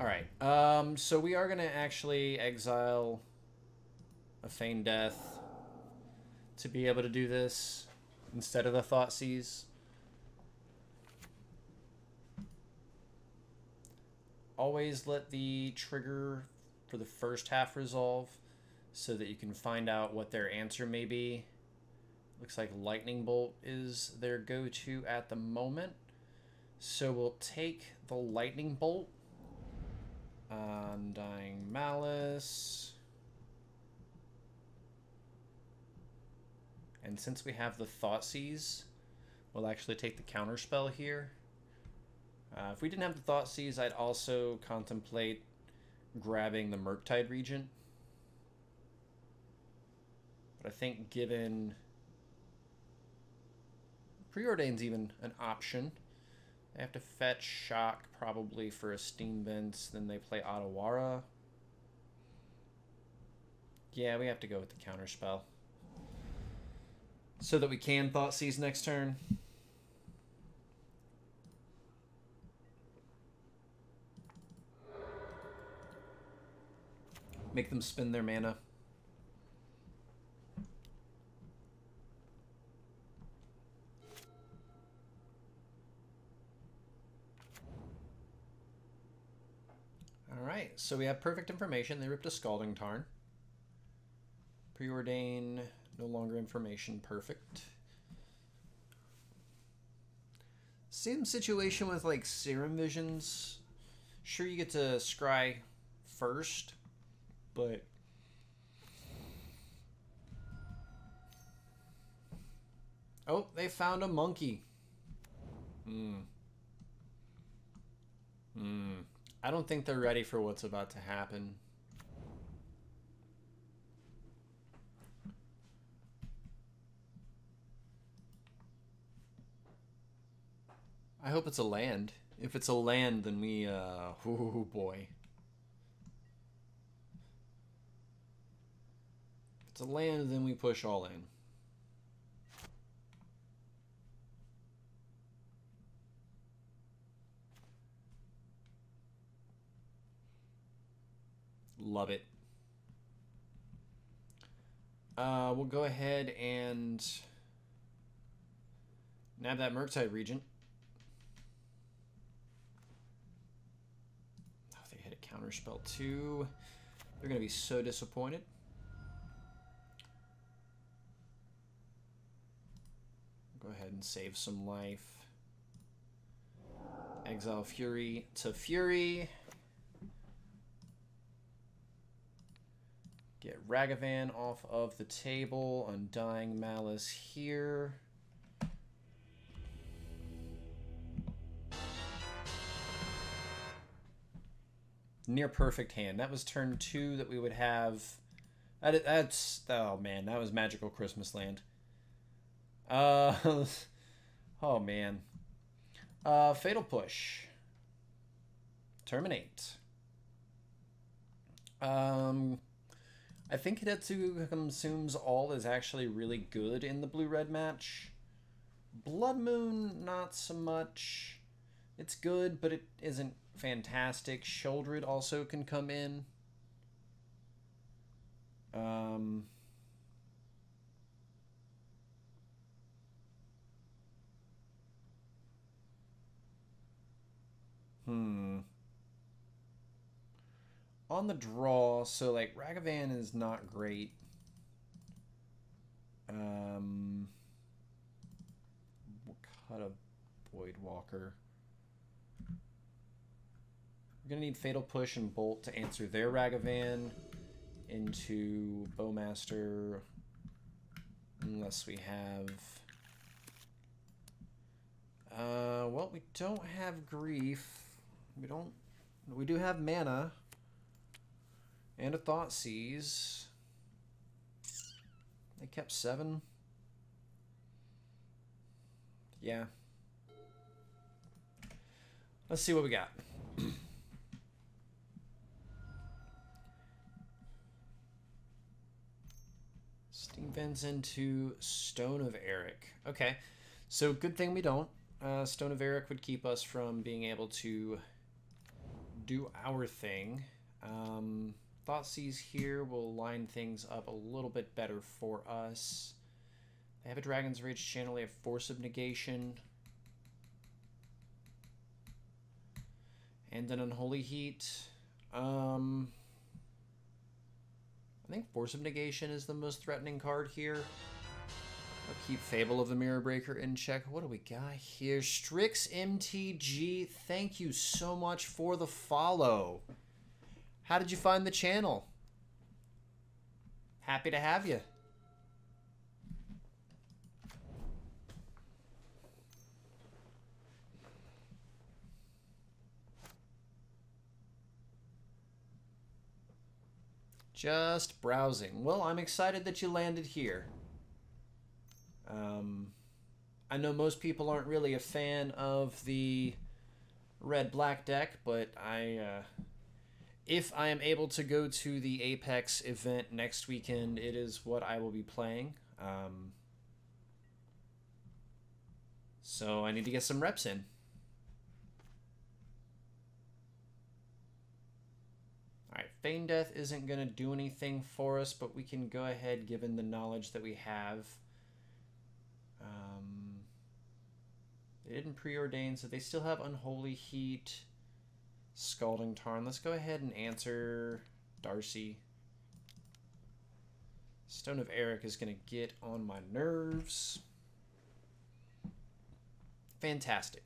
Alright, so we are going to actually exile a Feign Death to be able to do this instead of the Thoughtseize. Always let the trigger for the first half resolve so that you can find out what their answer may be. Looks like Lightning Bolt is their go-to at the moment. So we'll take the Lightning Bolt. Undying Malice. And since we have the Thoughtseize, we'll actually take the counterspell here. If we didn't have the Thoughtseize, I'd also contemplate grabbing the Murktide Regent. But I think given Preordain's even an option. They have to fetch Shock probably for a Steam Vents, then they play Otawara. Yeah, we have to go with the counterspell. So that we can Thoughtseize next turn. Make them spend their mana. Alright, so we have perfect information. They ripped a Scalding Tarn. Preordain, no longer information, perfect. Same situation with like Serum Visions. Sure, you get to scry first, but oh, they found a monkey. I don't think they're ready for what's about to happen. I hope it's a land. If it's a land, then we, oh boy. If it's a land, then we push all in. Love it. We'll go ahead and nab that Murktide Regent. Oh, they hit a counterspell too. They're going to be so disappointed. Go ahead and save some life. Exile Fury to Fury. Get Ragavan off of the table. Undying Malice here. Near perfect hand. That was turn 2 that we would have. That's oh man, that was Magical Christmas Land. Oh man. Fatal Push. Terminate. I think Hidetsugu Consumes All is actually really good in the blue-red match. Blood Moon, not so much. It's good, but it isn't fantastic. Shieldred also can come in. On the draw, so like Ragavan is not great. We'll cut a Voidwalker. We're gonna need Fatal Push and Bolt to answer their Ragavan into Bowmaster, unless we have. Well, we don't have Grief. We don't. We do have mana and a Thoughtseize. They kept 7. Yeah. Let's see what we got. Steam Vents into Stone of Eric. Okay, so good thing we don't. Stone of Eric would keep us from being able to do our thing. Thoughtseize here will line things up a little bit better for us. They have a Dragon's Rage channel. They have Force of Negation. And an Unholy Heat. I think Force of Negation is the most threatening card here. I'll keep Fable of the Mirror Breaker in check. What do we got here? Strix MTG, thank you so much for the follow. How did you find the channel? Happy to have you. Just browsing. Well, I'm excited that you landed here. I know most people aren't really a fan of the red-black deck, but if I am able to go to the Apex event next weekend, it is what I will be playing. So I need to get some reps in. Alright, Feign Death isn't going to do anything for us, but we can go ahead given the knowledge that we have. They didn't preordain, so they still have Unholy Heat, Scalding Tarn. Let's go ahead and answer Darcy. Stone of Eric is going to get on my nerves. Fantastic.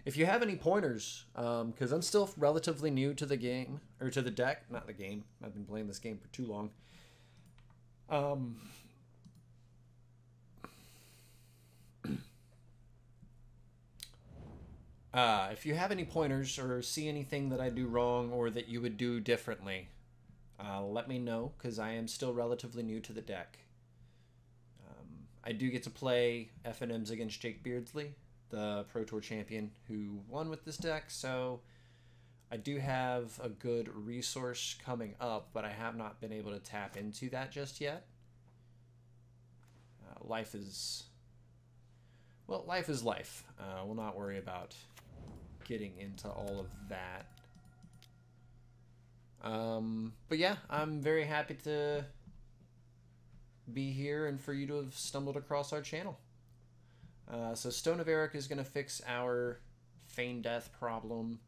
If you have any pointers, because I'm still relatively new to the game, or to the deck, not the game. I've been playing this game for too long. If you have any pointers or see anything that I do wrong or that you would do differently, let me know, because I am still relatively new to the deck. I do get to play FNMs against Jake Beardsley, the Pro Tour champion who won with this deck, so I do have a good resource coming up, but I have not been able to tap into that just yet. Life is... Well, life is life. We'll not worry about getting into all of that. But yeah, I'm very happy to be here and for you to have stumbled across our channel. So Stone of Eric is going to fix our Feign Death problem.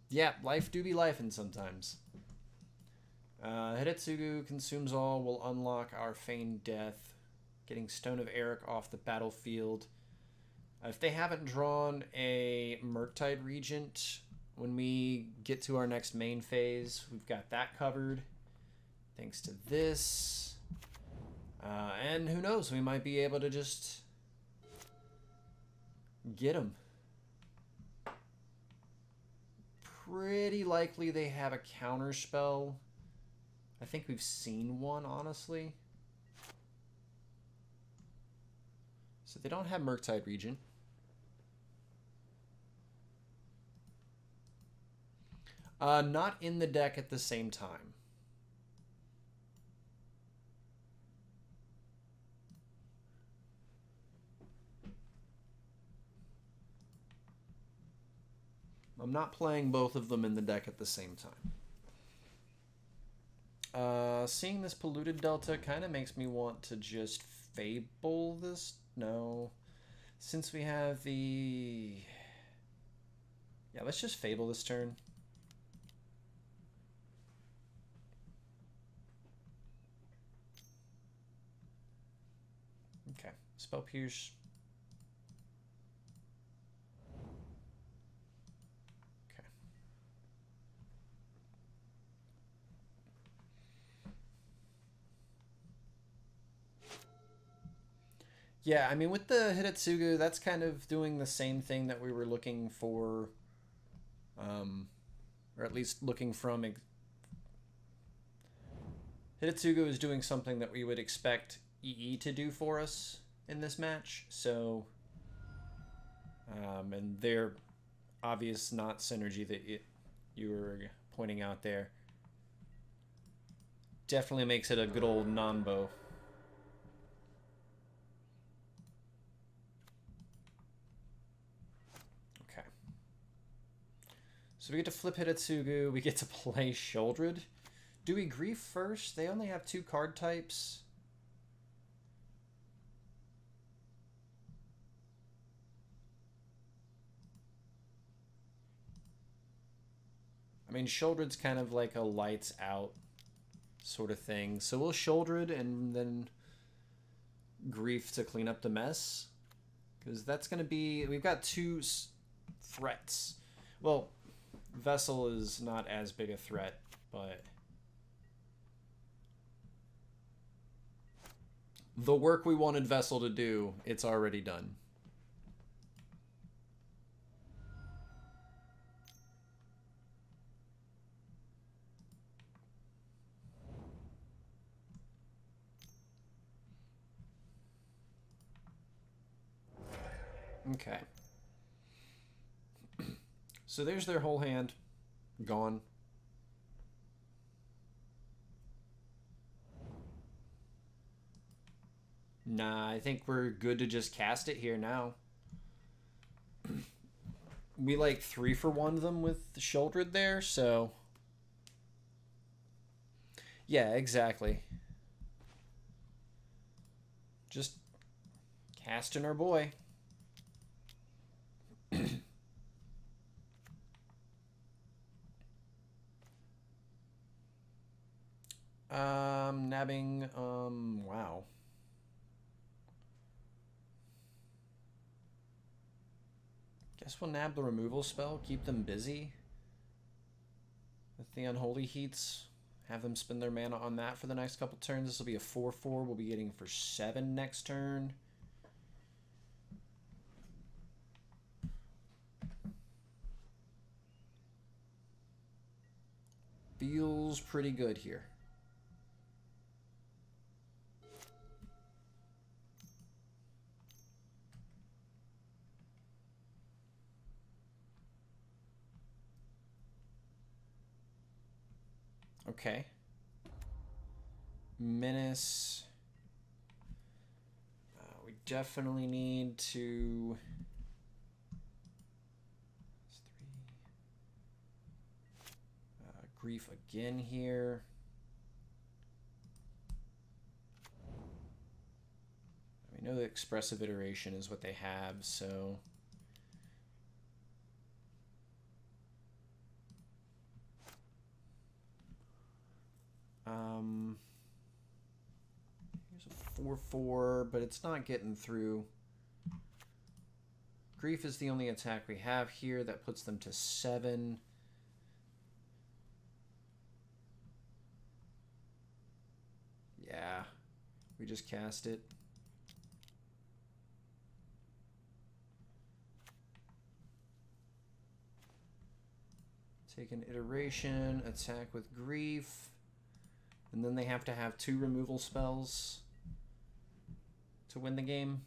Yeah, life do be lifing sometimes. Hidetsugu Consumes All will unlock our Feign Death, getting Stone of Eric off the battlefield. If they haven't drawn a Murktide Regent when we get to our next main phase, we've got that covered thanks to this. And who knows, we might be able to just get them. Pretty likely they have a counter spell. I think we've seen one, honestly. So they don't have Murktide Regent. Not in the deck at the same time. I'm not playing both of them in the deck at the same time. Seeing this polluted delta kind of makes me want to just fable this. No. Since we have the... Yeah, let's just fable this turn. Okay. Spell Pierce. Okay. Yeah, I mean, with the Hidetsugu, that's kind of doing the same thing that we were looking for, or at least looking from... Hidetsugu is doing something that we would expect EE to do for us in this match, so... and their obvious not synergy that you were pointing out there definitely makes it a good old Nanbo. Okay. So we get to flip Hidetsugu, we get to play Sheoldred. Do we Grief first? They only have 2 card types. I mean, Sheoldred's kind of like a lights out sort of thing. So we'll Sheoldred and then Grief to clean up the mess. Because that's going to be... We've got 2 threats. Well, Vessel is not as big a threat, but... The work we wanted Vessel to do, it's already done. Okay. So there's their whole hand. Gone. Nah, I think we're good to just cast it here now. We like 3-for-1 them with the Sheoldred there, so... Yeah, exactly. Just casting our boy. Nabbing, wow. Guess we'll nab the removal spell, keep them busy with the Unholy Heats. Have them spend their mana on that for the next couple turns. This will be a 4/4. We'll be getting for 7 next turn. Feels pretty good here. Okay. Menace. We definitely need to... Grief again here. We know the expressive iteration is what they have, so... Here's a 4/4, but it's not getting through. Grief is the only attack we have here. That puts them to 7. Yeah, we just cast it. Take an iteration, attack with Grief, and then they have to have 2 removal spells to win the game.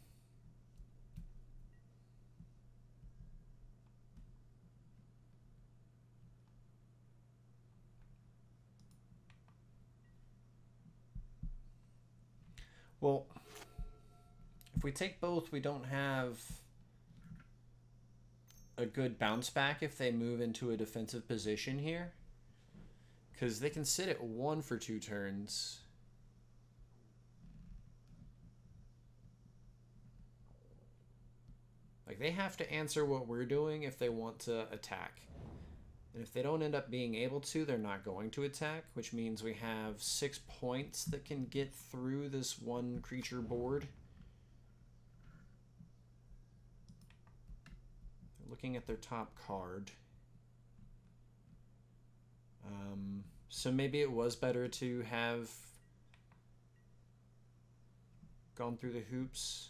If we take both, we don't have a good bounce back if they move into a defensive position here. Because they can sit at 1 for 2 turns. Like, they have to answer what we're doing if they want to attack. And if they don't end up being able to, they're not going to attack, which means we have 6 points that can get through this 1 creature board. They're looking at their top card. So maybe it was better to have gone through the hoops,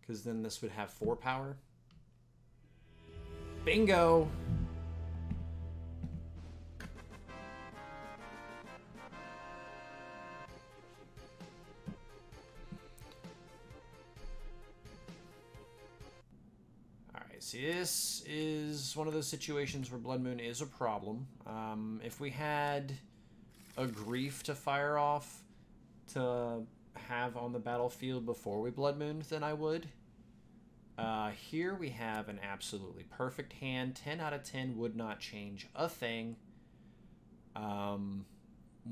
because then this would have 4 power. Bingo! Alright, see, this is one of those situations where Blood Moon is a problem. If we had a Grief to fire off to have on the battlefield before we Blood Mooned, then I would. Here we have an absolutely perfect hand. 10 out of 10 would not change a thing.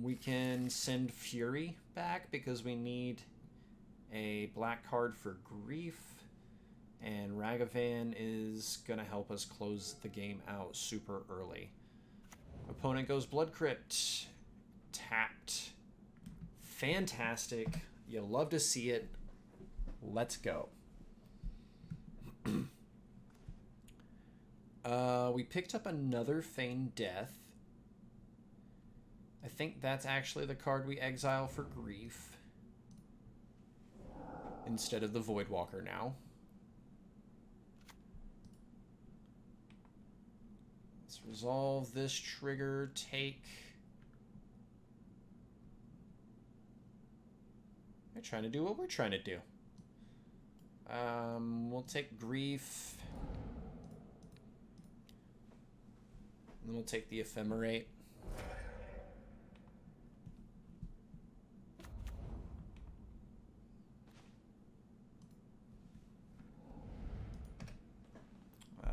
We can send Fury back because we need a black card for Grief. And Ragavan is going to help us close the game out super early. Opponent goes Blood Crypt. Tapped. Fantastic. You love to see it. Let's go. We picked up another Feigned Death. I think that's actually the card we exile for Grief instead of the Voidwalker now. Let's resolve this trigger, take... They're trying to do what we're trying to do. We'll take Grief. And then we'll take the Ephemerate.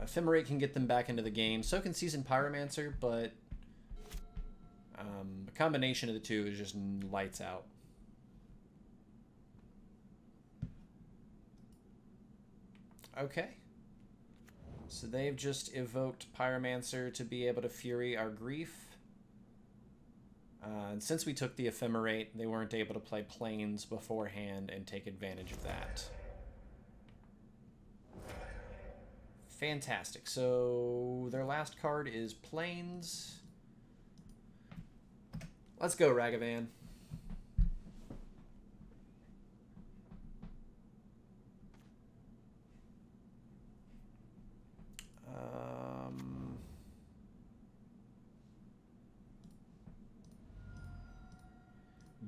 Ephemerate can get them back into the game. So can Seasoned Pyromancer, but the combination of the two is just lights out. Okay. So they've just evoked Pyromancer to be able to Fury our Grief. And since we took the Ephemerate, they weren't able to play Plains beforehand and take advantage of that. Fantastic. So their last card is Plains. Let's go, Ragavan.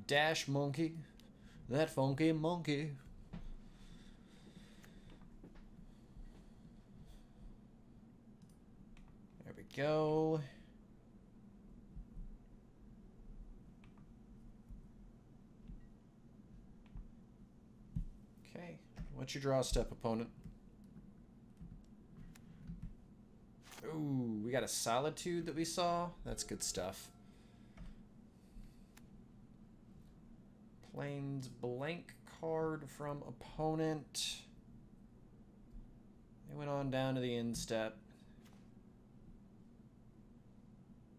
Dash Monkey. That funky monkey. There we go. Okay. What's your draw step, opponent? Ooh, we got a Solitude that we saw. That's good stuff. Plains blank card from opponent. They went on down to the end step.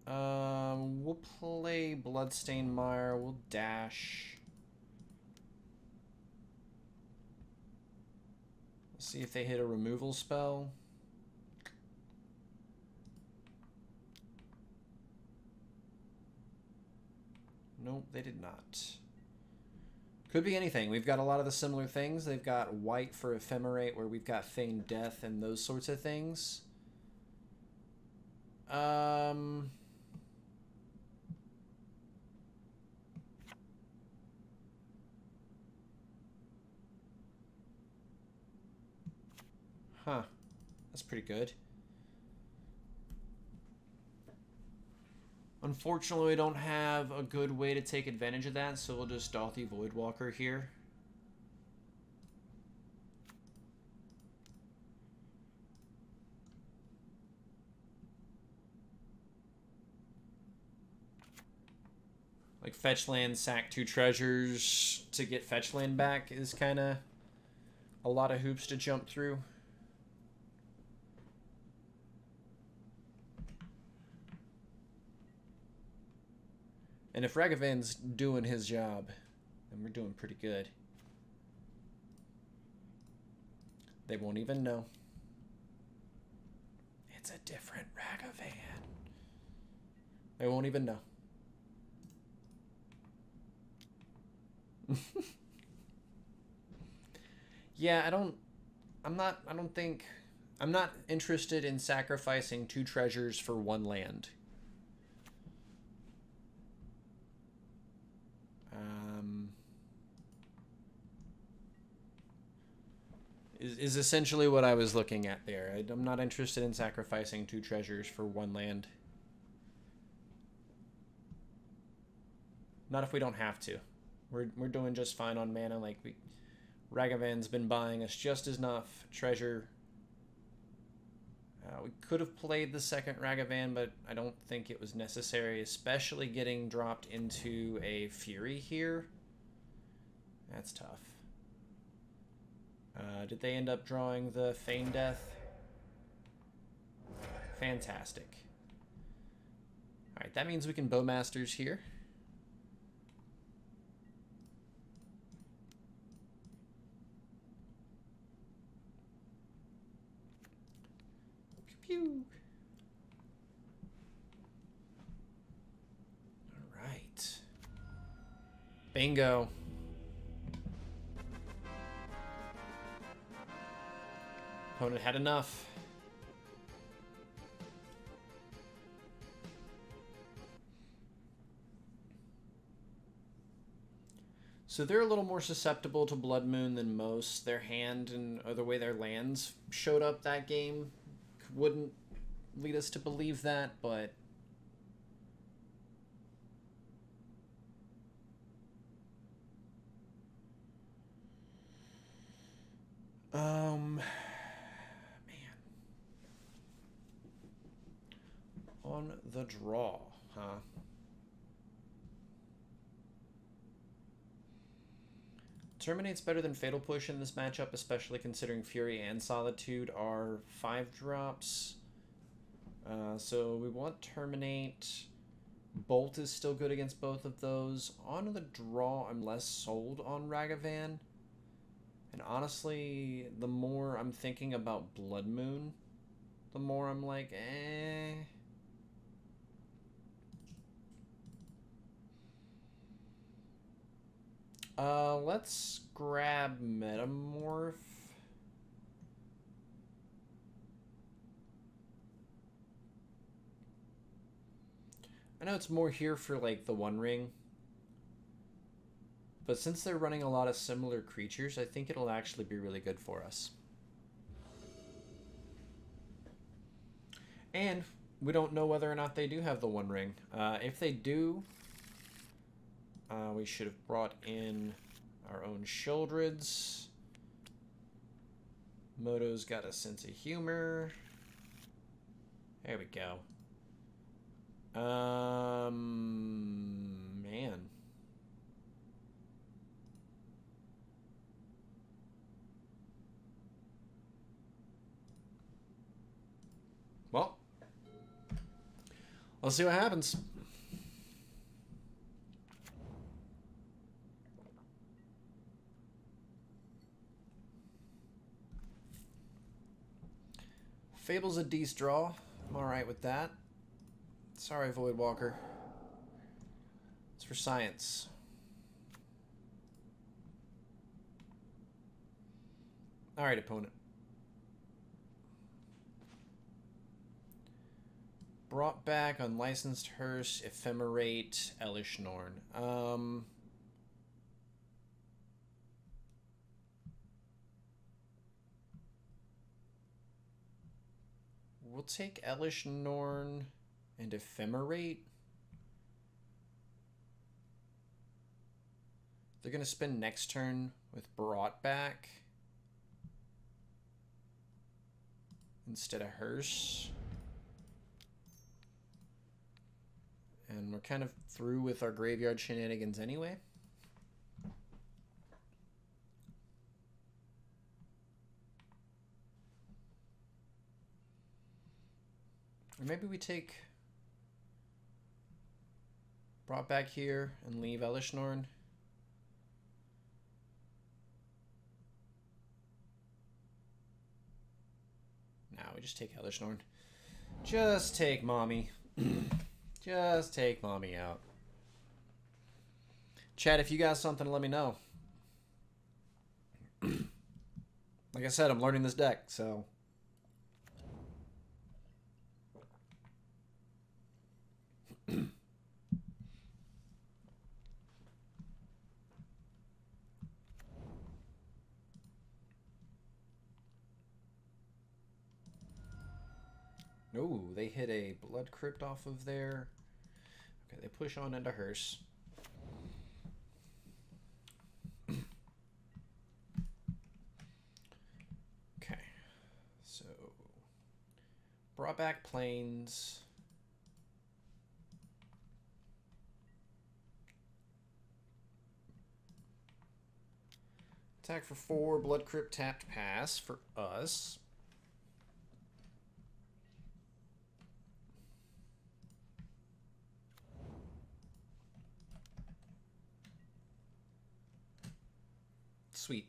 We'll play Bloodstained Mire. We'll dash. Let's see if they hit a removal spell. Nope, they did not. Could be anything. We've got a lot of the similar things. They've got white for Ephemerate, where we've got Feigned Death and those sorts of things. Huh. That's pretty good. Unfortunately, we don't have a good way to take advantage of that, so we'll just Dothy Voidwalker here. Like, fetch land, sack 2 treasures to get fetch land back is kind of a lot of hoops to jump through. And if Ragavan's doing his job, then we're doing pretty good. They won't even know. It's a different Ragavan. They won't even know. Yeah, I'm not interested in sacrificing 2 treasures for 1 land. Is essentially what I was looking at there. I'm not interested in sacrificing 2 treasures for 1 land. Not if we don't have to. We're doing just fine on mana. Like, Ragavan's been buying us just enough treasure. We could have played the second Ragavan, but I don't think it was necessary, especially getting dropped into a Fury here. That's tough. Did they end up drawing the Feign Death? Fantastic. Alright, that means we can Bowmasters here. Pew. All right. Bingo. Opponent had enough. So they're a little more susceptible to Blood Moon than most. Their hand and the way their lands showed up that game wouldn't lead us to believe that, but man. On the draw, huh? Terminate's better than Fatal Push in this matchup, especially considering Fury and Solitude are 5-drops. So we want Terminate. Bolt is still good against both of those. On the draw, I'm less sold on Ragavan. And honestly, the more I'm thinking about Blood Moon, the more I'm like, eh. Let's grab Metamorph. I know it's more here for, like, the One Ring. But since they're running a lot of similar creatures, I think it'll actually be really good for us. And we don't know whether or not they do have the One Ring. If they do, we should have brought in our own Shieldreds. Moto's got a sense of humor. There we go. Man. Well, let's see what happens. Fable's a decent draw. I'm alright with that. Sorry, Voidwalker. It's for science. Alright, opponent. Brought back Unlicensed Hearse, Ephemerate, Elish Norn. We'll take Elish Norn and Ephemerate. They're going to spend next turn with brought back instead of hearse. And we're kind of through with our graveyard shenanigans anyway. Or maybe we take brought back here and leave Elishnorn. Now we just take Elishnorn. Just take mommy. Just take mommy out. Chat, if you got something, let me know. Like I said, I'm learning this deck, so... Oh, they hit a Blood Crypt off of there. Okay, they push on into hearse. Okay, so brought back planes. Attack for 4, Blood Crypt tapped pass for us. Sweet.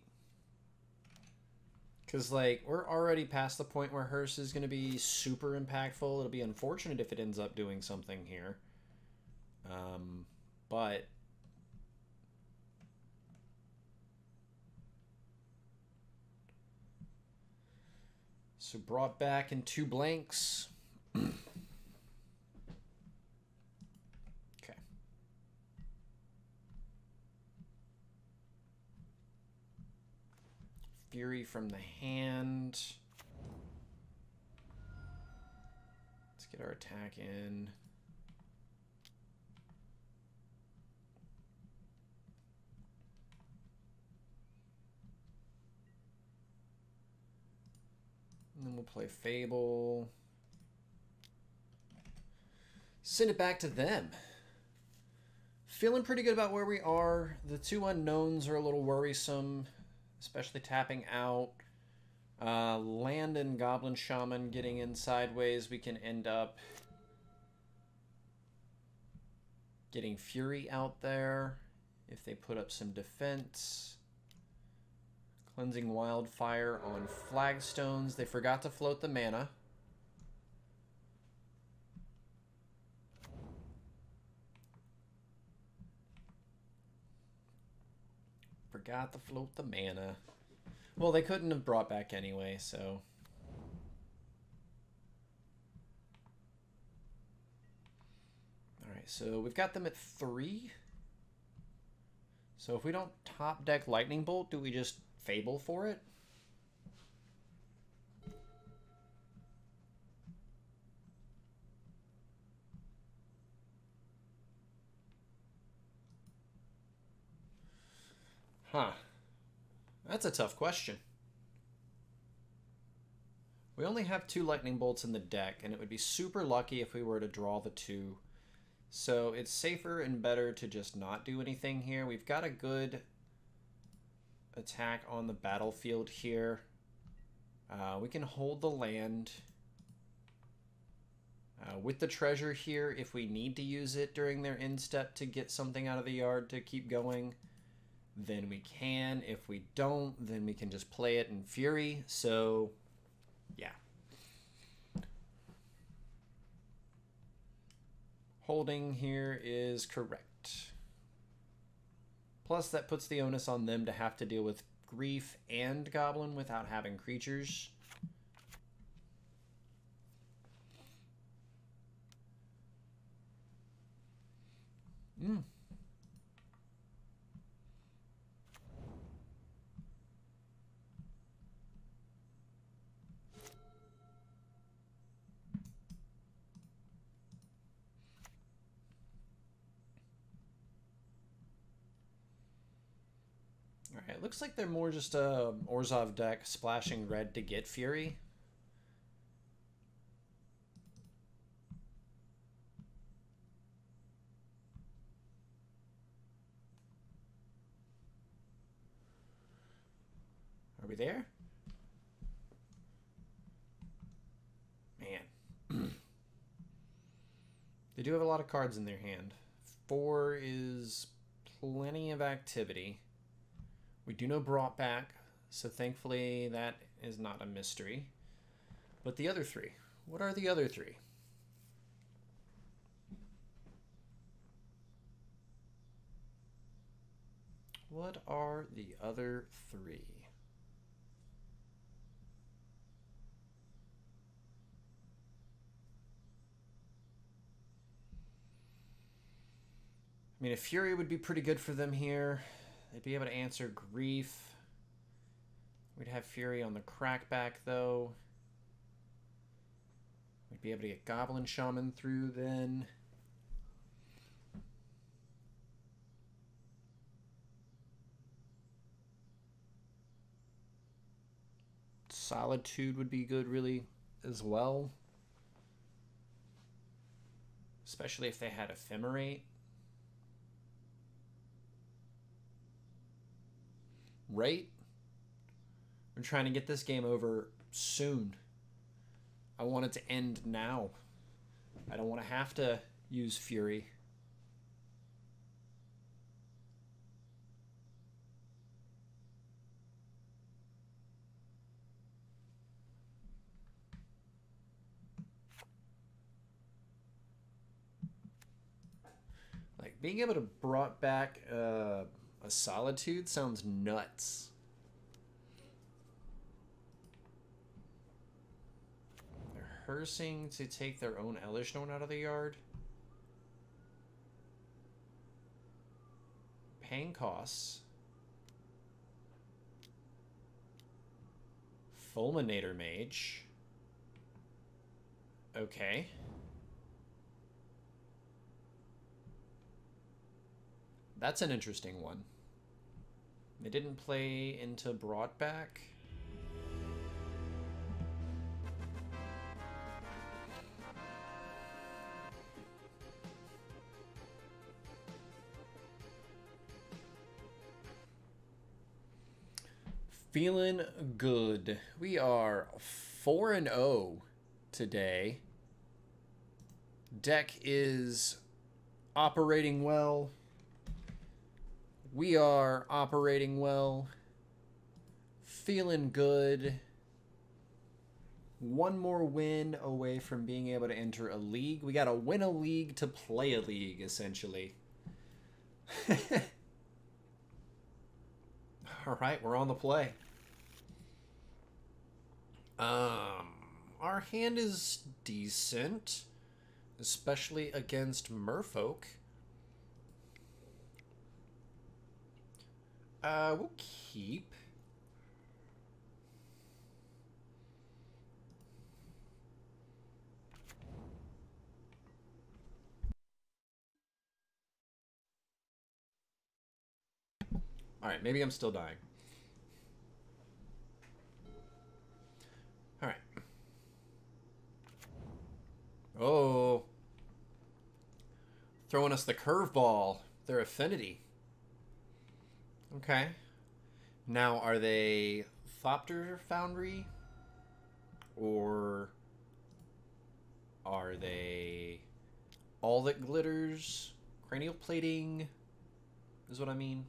Because, like, we're already past the point where hearse is going to be super impactful. It'll be unfortunate if it ends up doing something here. But... So brought back in 2 blanks. Okay. Fury from the hand. Let's get our attack in. And then we'll play Fable. Send it back to them. Feeling pretty good about where we are. The 2 unknowns are a little worrisome, especially tapping out. Land and Goblin Shaman getting in sideways. We can end up getting Fury out there if they put up some defense. Cleansing Wildfire on flagstones. They forgot to float the mana. Forgot to float the mana. Well, they couldn't have brought back anyway, so... Alright, so we've got them at 3. So if we don't top deck Lightning Bolt, do we just Fable for it? Huh. That's a tough question. We only have 2 Lightning Bolts in the deck, and it would be super lucky if we were to draw the 2. So it's safer and better to just not do anything here. We've got a good attack on the battlefield here. We can hold the land. With the treasure here, if we need to use it during their end step to get something out of the yard to keep going, then we can. If we don't, then we can just play it in Fury. So, yeah. Holding here is correct. Plus, that puts the onus on them to have to deal with Grief and Goblin without having creatures. Alright, looks like they're more just a Orzhov deck splashing red to get Fury. Are we there? Man. They do have a lot of cards in their hand. 4 is plenty of activity. We do know Brought Back, so thankfully that is not a mystery. But the other 3. What are the other 3? What are the other 3? I mean, a Fury would be pretty good for them here. They'd be able to answer Grief. We'd have Fury on the Crackback, though. We'd be able to get Goblin Shaman through then. Solitude would be good, really, as well. Especially if they had Ephemerate. Right? We're trying to get this game over soon. I want it to end now. I don't want to have to use Fury. Like, being able to brought back a Solitude sounds nuts. They're Hersing to take their own Elder Stone out of the yard. Paying costs. Fulminator Mage. Okay. That's an interesting one. They didn't play into Brought Back. Feeling good. We are 4-0 today. Deck is operating well. We are operating well. Feeling good. One more win away from being able to enter a league. We got to win a league to play a league, essentially. All right, we're on the play. Our hand is decent, especially against merfolk. We'll keep. All right, maybe I'm still dying. All right. Oh. Throwing us the curveball. Their affinity. Okay. Now, are they Thopter Foundry? Or are they All That Glitters? Cranial Plating is what I mean.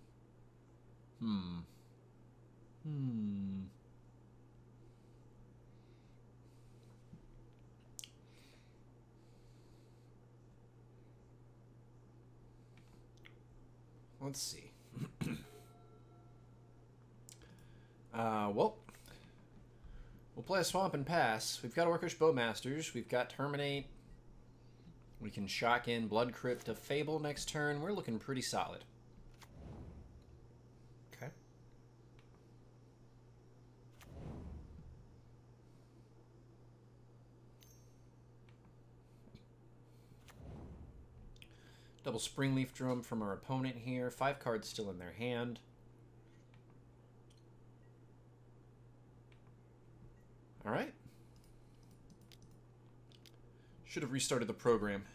Let's see. Well, we'll play a Swamp and pass. We've got Orcish Bowmasters. We've got Terminate. We can shock in Blood Crypt to Fable next turn. We're looking pretty solid. Okay. Double Springleaf Drum from our opponent here. 5 cards still in their hand. All right. Should have restarted the program.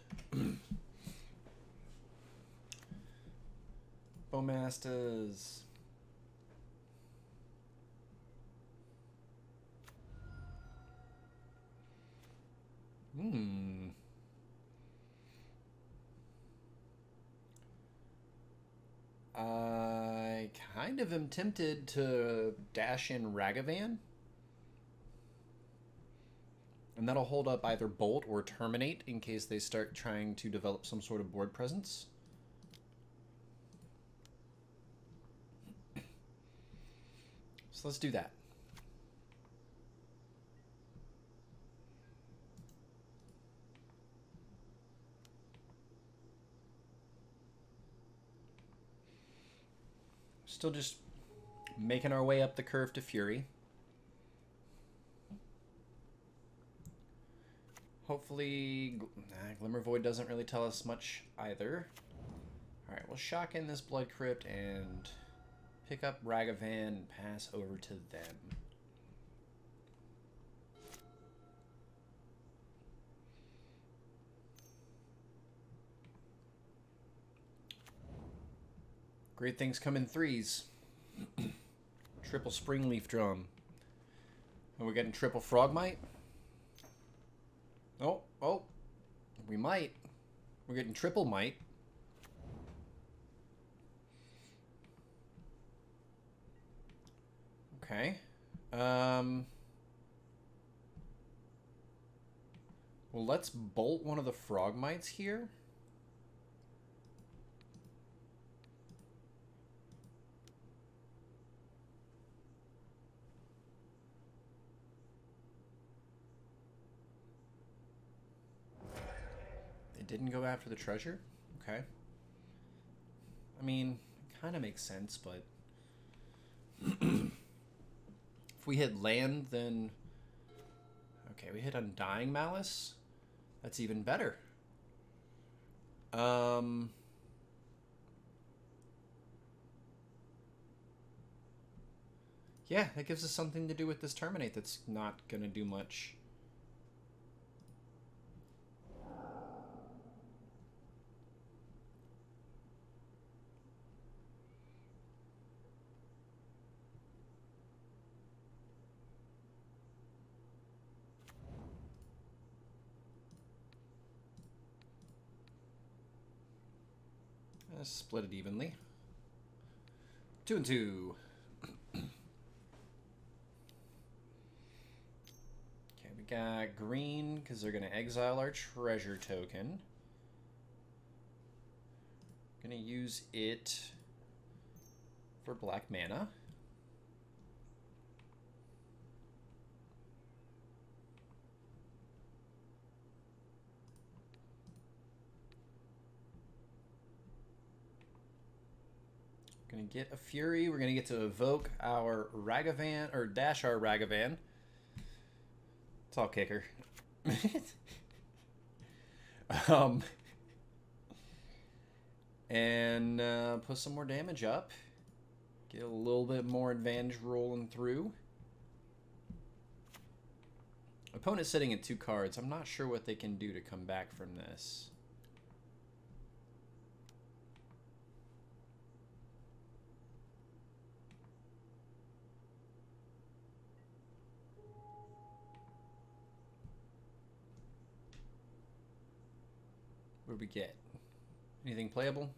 Bowmasters. I kind of am tempted to dash in Ragavan. And that'll hold up either Bolt or Terminate in case they start trying to develop some sort of board presence. So let's do that. Still just making our way up the curve to Fury. Hopefully, Glimmer Void doesn't really tell us much either. Alright, we'll shock in this Blood Crypt and pick up Ragavan and pass over to them. Great things come in threes. Triple Springleaf Drum. And we're getting triple Frogmite. Oh, we might. We're getting triple Might. Okay. Well, let's bolt one of the Frogmites here. Didn't go after the treasure? Okay. I mean, it kind of makes sense, but... if we hit land, then... Okay, we hit Undying Malice. That's even better. Yeah, that gives us something to do with this Terminate that's not going to do much. Split it evenly. 2 and 2. Okay, we got green because they're going to exile our treasure token. Going to use it for black mana. Gonna get a Fury. We're gonna get to evoke our Ragavan, or dash our Ragavan. It's all kicker. And put some more damage up. Get a little bit more advantage rolling through. Opponent's sitting at 2 cards. I'm not sure what they can do to come back from this. What do we get? Anything playable?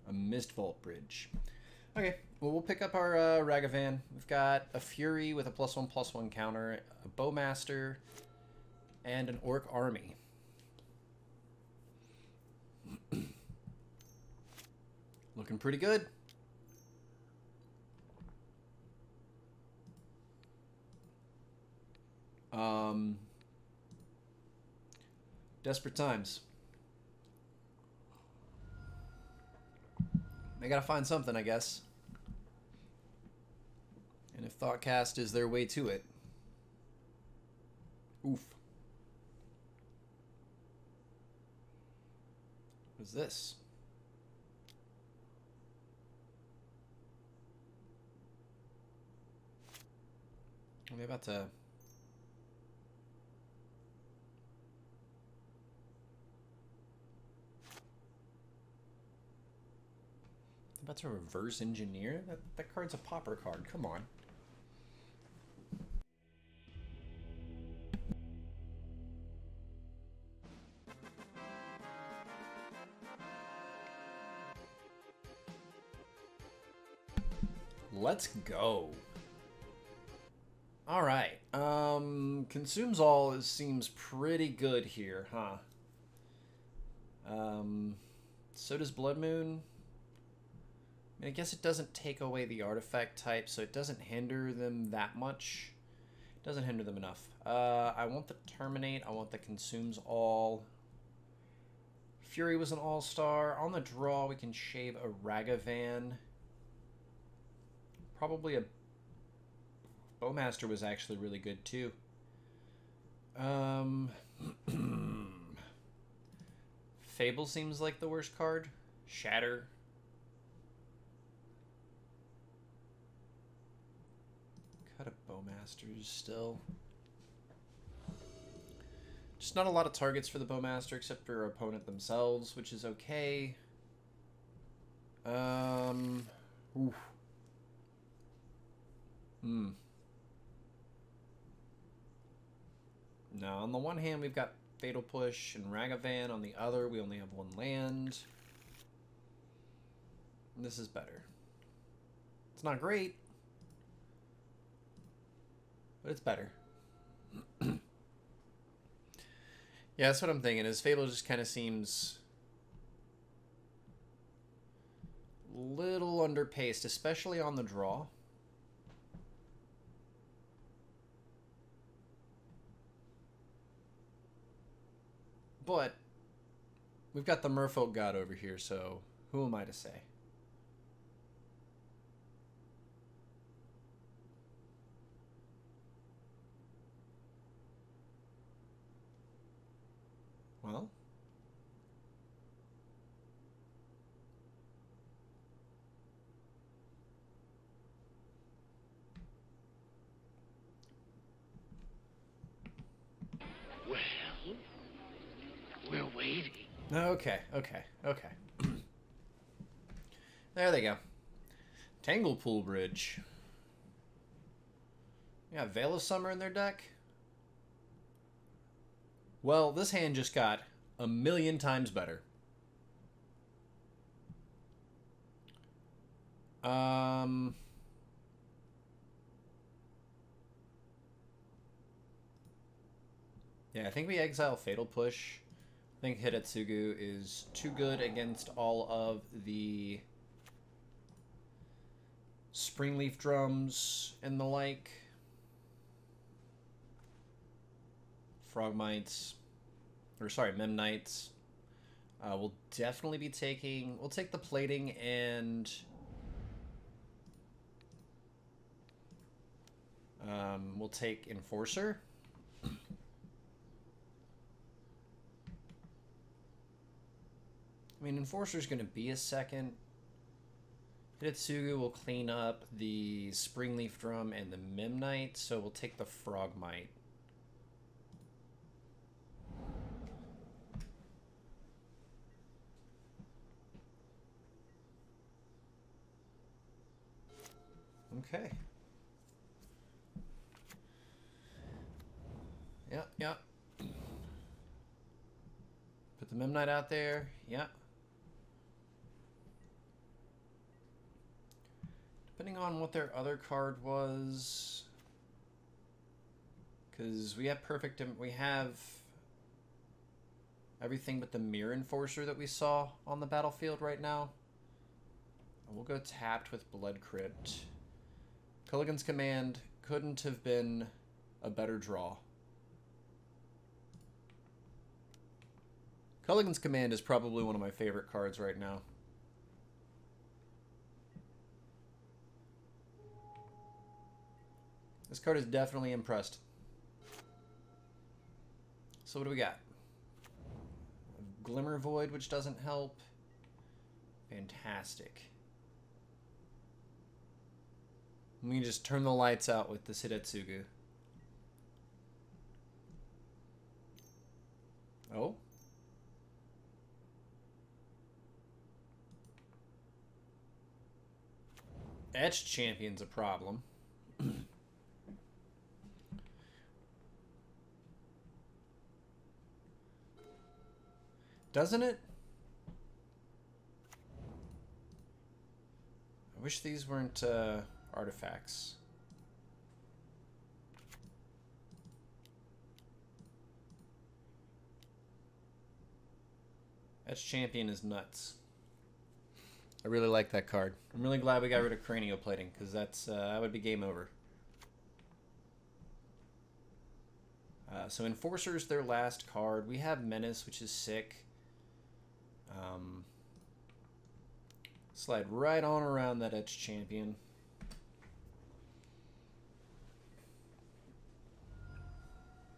A Mist Vault Bridge. Okay, well, we'll pick up our Ragavan. We've got a Fury with a +1/+1 counter, a Bowmaster, and an Orc Army. Looking pretty good. Desperate times. They gotta find something, I guess. And if Thoughtcast is their way to it. Oof. What's this? Are they about to That's a reverse engineer? That card's a popper card. Come on. Let's go. All right. Consumes all seems pretty good here, huh? So does Blood Moon. I mean, I guess it doesn't take away the artifact type, so it doesn't hinder them that much. It doesn't hinder them enough. I want the Terminate. I want the Consumes all. Fury was an all-star. On the draw, we can shave a Ragavan. Probably a Bowmaster was actually really good too. Fable seems like the worst card. Shatter. Cut a Bowmasters still. Just not a lot of targets for the Bowmaster except for opponent themselves, which is okay. Oof. Now, on the one hand, we've got Fatal Push and Ragavan. On the other, we only have one land. And this is better. It's not great, but it's better. Yeah, that's what I'm thinking, is Fatal just kind of seems a little underpaced, especially on the draw. But we've got the Merfolk God over here, so who am I to say? Well, we're waiting. Okay. There they go. Tanglepool Bridge. Yeah, Veil of Summer in their deck. Well, this hand just got a million times better. Yeah, I think we exile Fatal Push. I think Hidetsugu is too good against all of the Springleaf Drums and the like. Frogmites. Or sorry, Memnites. We'll definitely be taking... We'll take the Plating and... we'll take Enforcer. I mean, Enforcer's going to be a second. Hidetsugu will clean up the Springleaf Drum and the Memnite, so we'll take the Frogmite. Okay. Yeah. Put the Memnite out there. Yeah. Depending on what their other card was, because we have everything but the Mirror Enforcer that we saw on the battlefield right now. And we'll go tapped with Blood Crypt. Culligan's Command couldn't have been a better draw. Culligan's Command is probably one of my favorite cards right now. This card is definitely impressed. So what do we got? Glimmer Void, which doesn't help. Fantastic. We can just turn the lights out with this Hidetsugu. Oh? Etched Champion's a problem. Doesn't it? I wish these weren't artifacts. Etched Champion is nuts. I really like that card. I'm really glad we got rid of cranioplating, because that would be game over. So Enforcer's their last card. We have Menace, which is sick. Slide right on around that Etched Champion.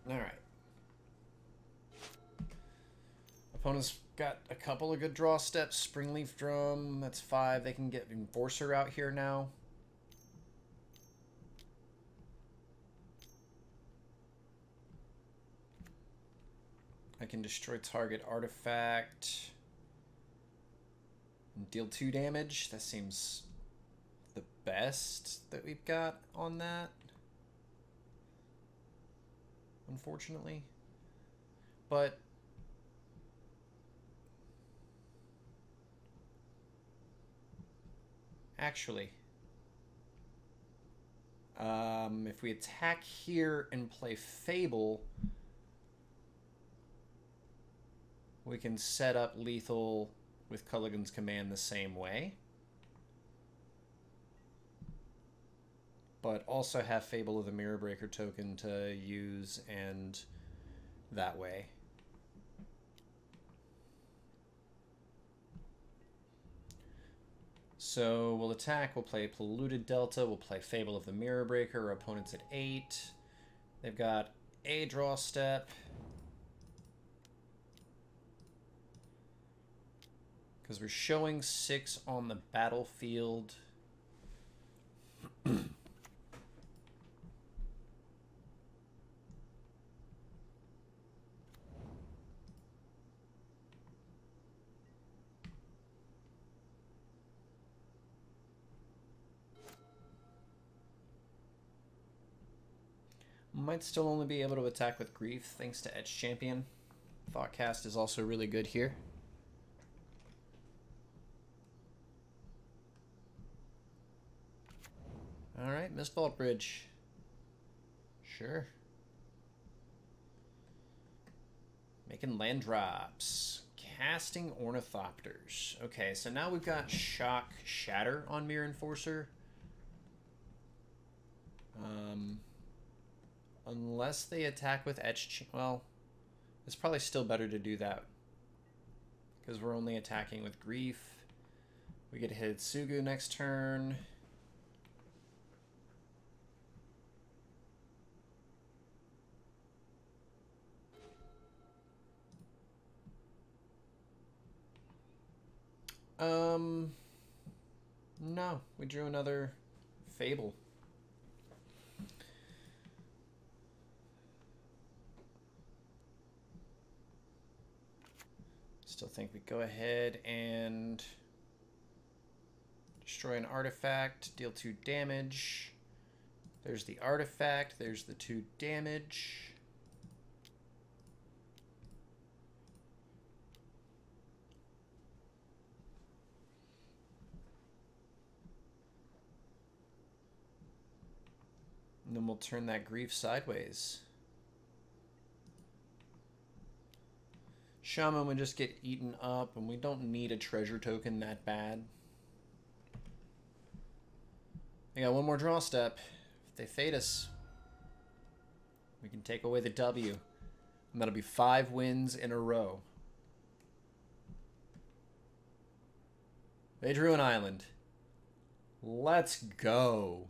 Alright. Opponent's got a couple of good draw steps. Springleaf Drum, that's 5. They can get Enforcer out here now. I can destroy target artifact and deal 2 damage. That seems the best that we've got on that, unfortunately. But actually, if we attack here and play Fable, we can set up lethal with Culligan's Command the same way, but also have Fable of the Mirror Breaker token to use, and that way. So we'll attack, we'll play Polluted Delta, we'll play Fable of the Mirror Breaker. Our opponent's at 8. They've got a draw step. Because we're showing 6 on the battlefield. Might still only be able to attack with Grief thanks to Etched Champion. Thoughtcast is also really good here. Alright, Mistvault Bridge. Sure. Making land drops. Casting Ornithopters. Okay, so now we've got Shock Shatter on Mirror Enforcer. Unless they attack with Etched... Well, it's probably still better to do that, because we're only attacking with Grief. We get to hit Sugu next turn. No, we drew another Fable. Still think we go ahead and destroy an artifact, deal 2 damage. There's the artifact, there's the 2 damage. And then we'll turn that Grief sideways. Shaman would just get eaten up, and we don't need a treasure token that bad. They got one more draw step. If they fade us, we can take away the W. And that'll be 5 wins in a row. They drew an island. Let's go.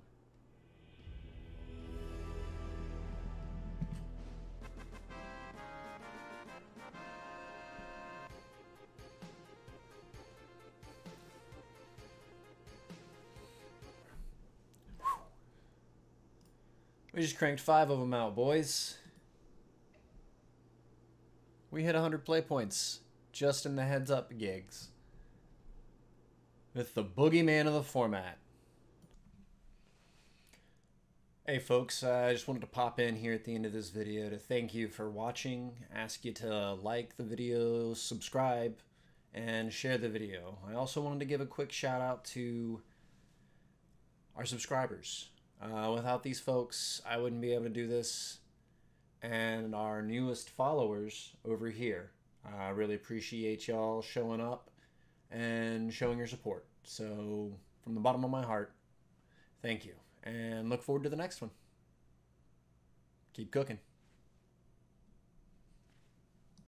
We just cranked 5 of them out, boys. We hit 100 play points just in the heads up gigs with the boogeyman of the format. Hey folks, I just wanted to pop in here at the end of this video to thank you for watching, ask you to like the video, subscribe, and share the video. I also wanted to give a quick shout out to our subscribers. Without these folks, I wouldn't be able to do this, and our newest followers over here. I really appreciate y'all showing up and showing your support. So, from the bottom of my heart, thank you. And look forward to the next one. Keep cooking.